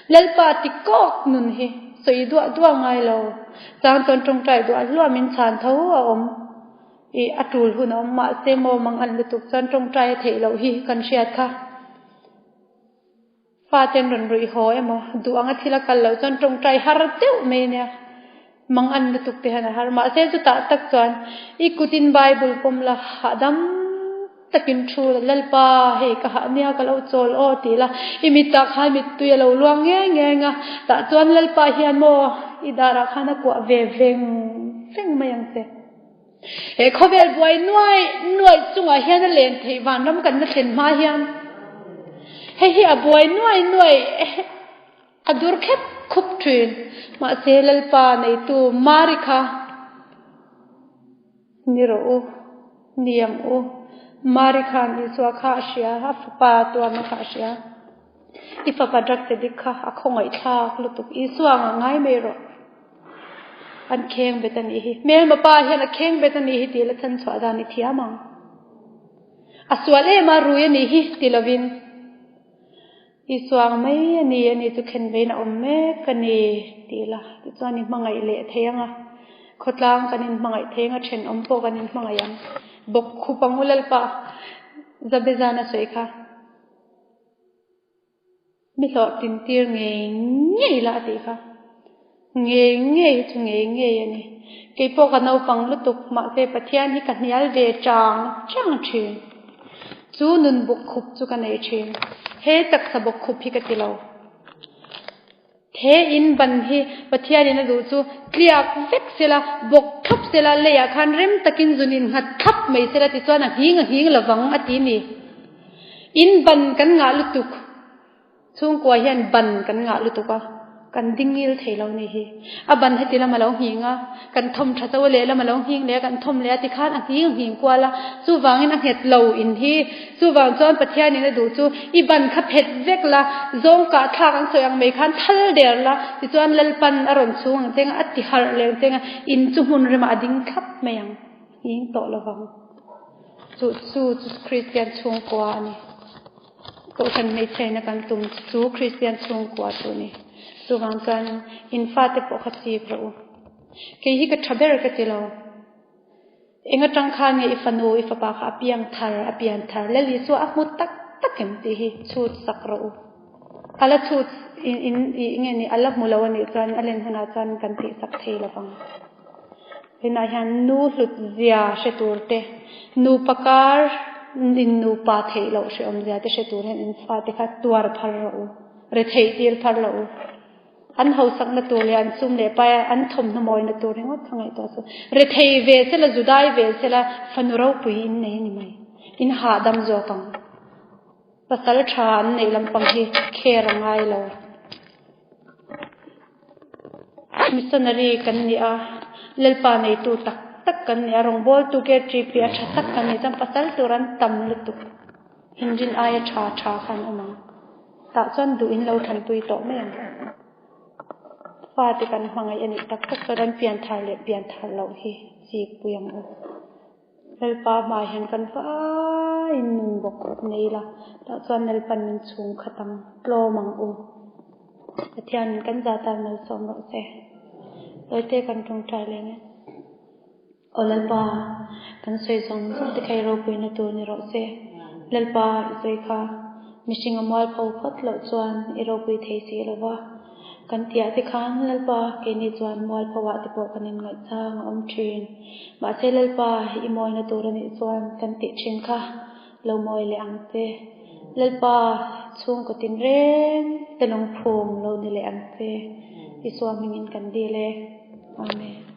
[SPEAKER 1] lalpa ti kok nun hi soi dua ngai lo chang ton tong trai dua lo min chan tho a om i atul hun om ma se mo mang an lutuk chan tong trai thei lo hi kan siat kha fa ten ron rui ho emo duanga thila kal lo chan tong trai har teu me nia mang an lutuk te hana har ma se chu ta tak chuan i kutin bible pom la hadam takin thu lalpa he ka ha nia ka lo chol o ti la imi ta kha mi tu lo luang nge nga ta chuan lalpa hian mo idara khana ko ve veng mayang se he khovel buai nuai chunga hian len thei wan ram kan na thlen ma hian he hi a buai nuai adur khep khup thin ma se lalpa nei tu mari kha ni ro u niam u mari khan iswa kha sia ha pa to ma kha sia ifa padrak te dikha akhongai thak lutuk iswa ngai me ro an kheng betani hi mel ma pa hian a kheng betani hi ti la chan chwa da ni thiamang aswale ma ruya ni hi tilovin iswang mai ani tu khen be na omme kani tila ti chani mangai le theyanga khotlang kanin mangai thenga then ompo kanin mangayam bok khupangulal pa zabezana soikha mi lo tin tir nge la ti kha nge chu nge ani ke po ka nau pang lutuk ma se pathian hi kan hial ve chang thin chu nun bok khup chu kan ei thin he tak sa bok khup hi ka tilo the in ban hi pathian ina du chu kliak vek sela bok thap sela le ya khan rem takin zunin hat thap mai sela ti chuan a hing lawang ati ni in ban kan nga lutuk chung ko hian ban kan nga lutuka กันดิ้งยิลเทเรานี่ฮีอบันให้ติละมาลองหิงอ่ะกันทมทะเจ้าเลละมาลองหิงเลยกันทมเลยติคานอักหิงกว่าละสู้วางอินอักเห็ดเหลาอินฮีสู้วางจอนปะเทียนี่นะดูจูอีบันขับเห็ดเวกละจงกะทากันสวยอังไม่คันทัลเดียร์ละติจวนเลลปันอรอนสูงเต็งอัติฮาร์เลงเต็งอินจุมุนเรมาดิ้งขับไม่ยังหิงโตละวังสู้คริสเตียนสูงกว่านี่ก็ฉันไม่ใช่นะกันตุ่มสู้คริสเตียนสูงกว่าตัวนี้สู้วางจอนอินฟาเตปขัดซีพระอุเกี่ยฮิกทับเบอร์กันติเราเองก็จังคานไงอิฟโนอิฟปากอภิยังทาร์อภิยันทาร์เลลิสัวอักมุดตักเข็มตีฮีชูดสักเราอะไรชูดอินเงี้ยนี่อัลลับมุลวันนี้จวนอัลเลนฮนาจวนกันติสักเทละฟังเป็นอาหารนูหลุดเสียเชตูร์เตนูปาการ์ดินนูปาเทเราเชื่อมเสียเตเชตูร์เห็นอินฟาเตคัดตัวร์พัลเราเรเทตีร์พัลเราอันเขาสักนัตัวเลยอันซุ่มเลยไปอันทมน้ำมอยนัตัวเรื่องว่าทั้งไงตัวสุเรเทเวเซละจุดายเวเซละฟันเราปุยอินเนี่ยนี่ไหมอินหาดำจ่อตังภาษาละชานในลำพังที่เครังไงเรามิสนารีกันนี่เลลปาในตัวตักกันนี่รองบอลตัวเกตรีปีชัดตักกันนี่จำภาษาตัวรันตำลุตุหินจินอายชาขันอมังตาจนดูอินเราทันตุยโตไม่ยังฟาติกันฟังไอ้อันนี้ตักตัวรันเปลี่ยนทางเลยเปลี่ยนทางเราฮีจีปุยังเลลปามาเห็นกันฟ้าอินนุบกนี่ละตาจนเลลปันมันสูงขตังโลมังอูเทียนกันจะตามเราสมเราเสโดยเตกันตรงใจเลยเนี่ยโอเลลปากันสวยสงที่ใครเราปุยในตัวนี่เราเสเลลปาสวยค่ะมิชิงอมอลพาวพัดเหล่าจวนเราปุยเทสีเราว่ากันเตียที่ข้างเลลปาเกนิจวนมอลพาวติปกันในจางอมทรีนบาเซเลลปาอีมอยในตัวนี้จวนกันติชิงค่ะเรามอยเลยอังเตเลลปาช่วงกตินเร่งแต่ลงพงเรานี่เลยอังเตที่สวามิงินกันดีเลยอาเมน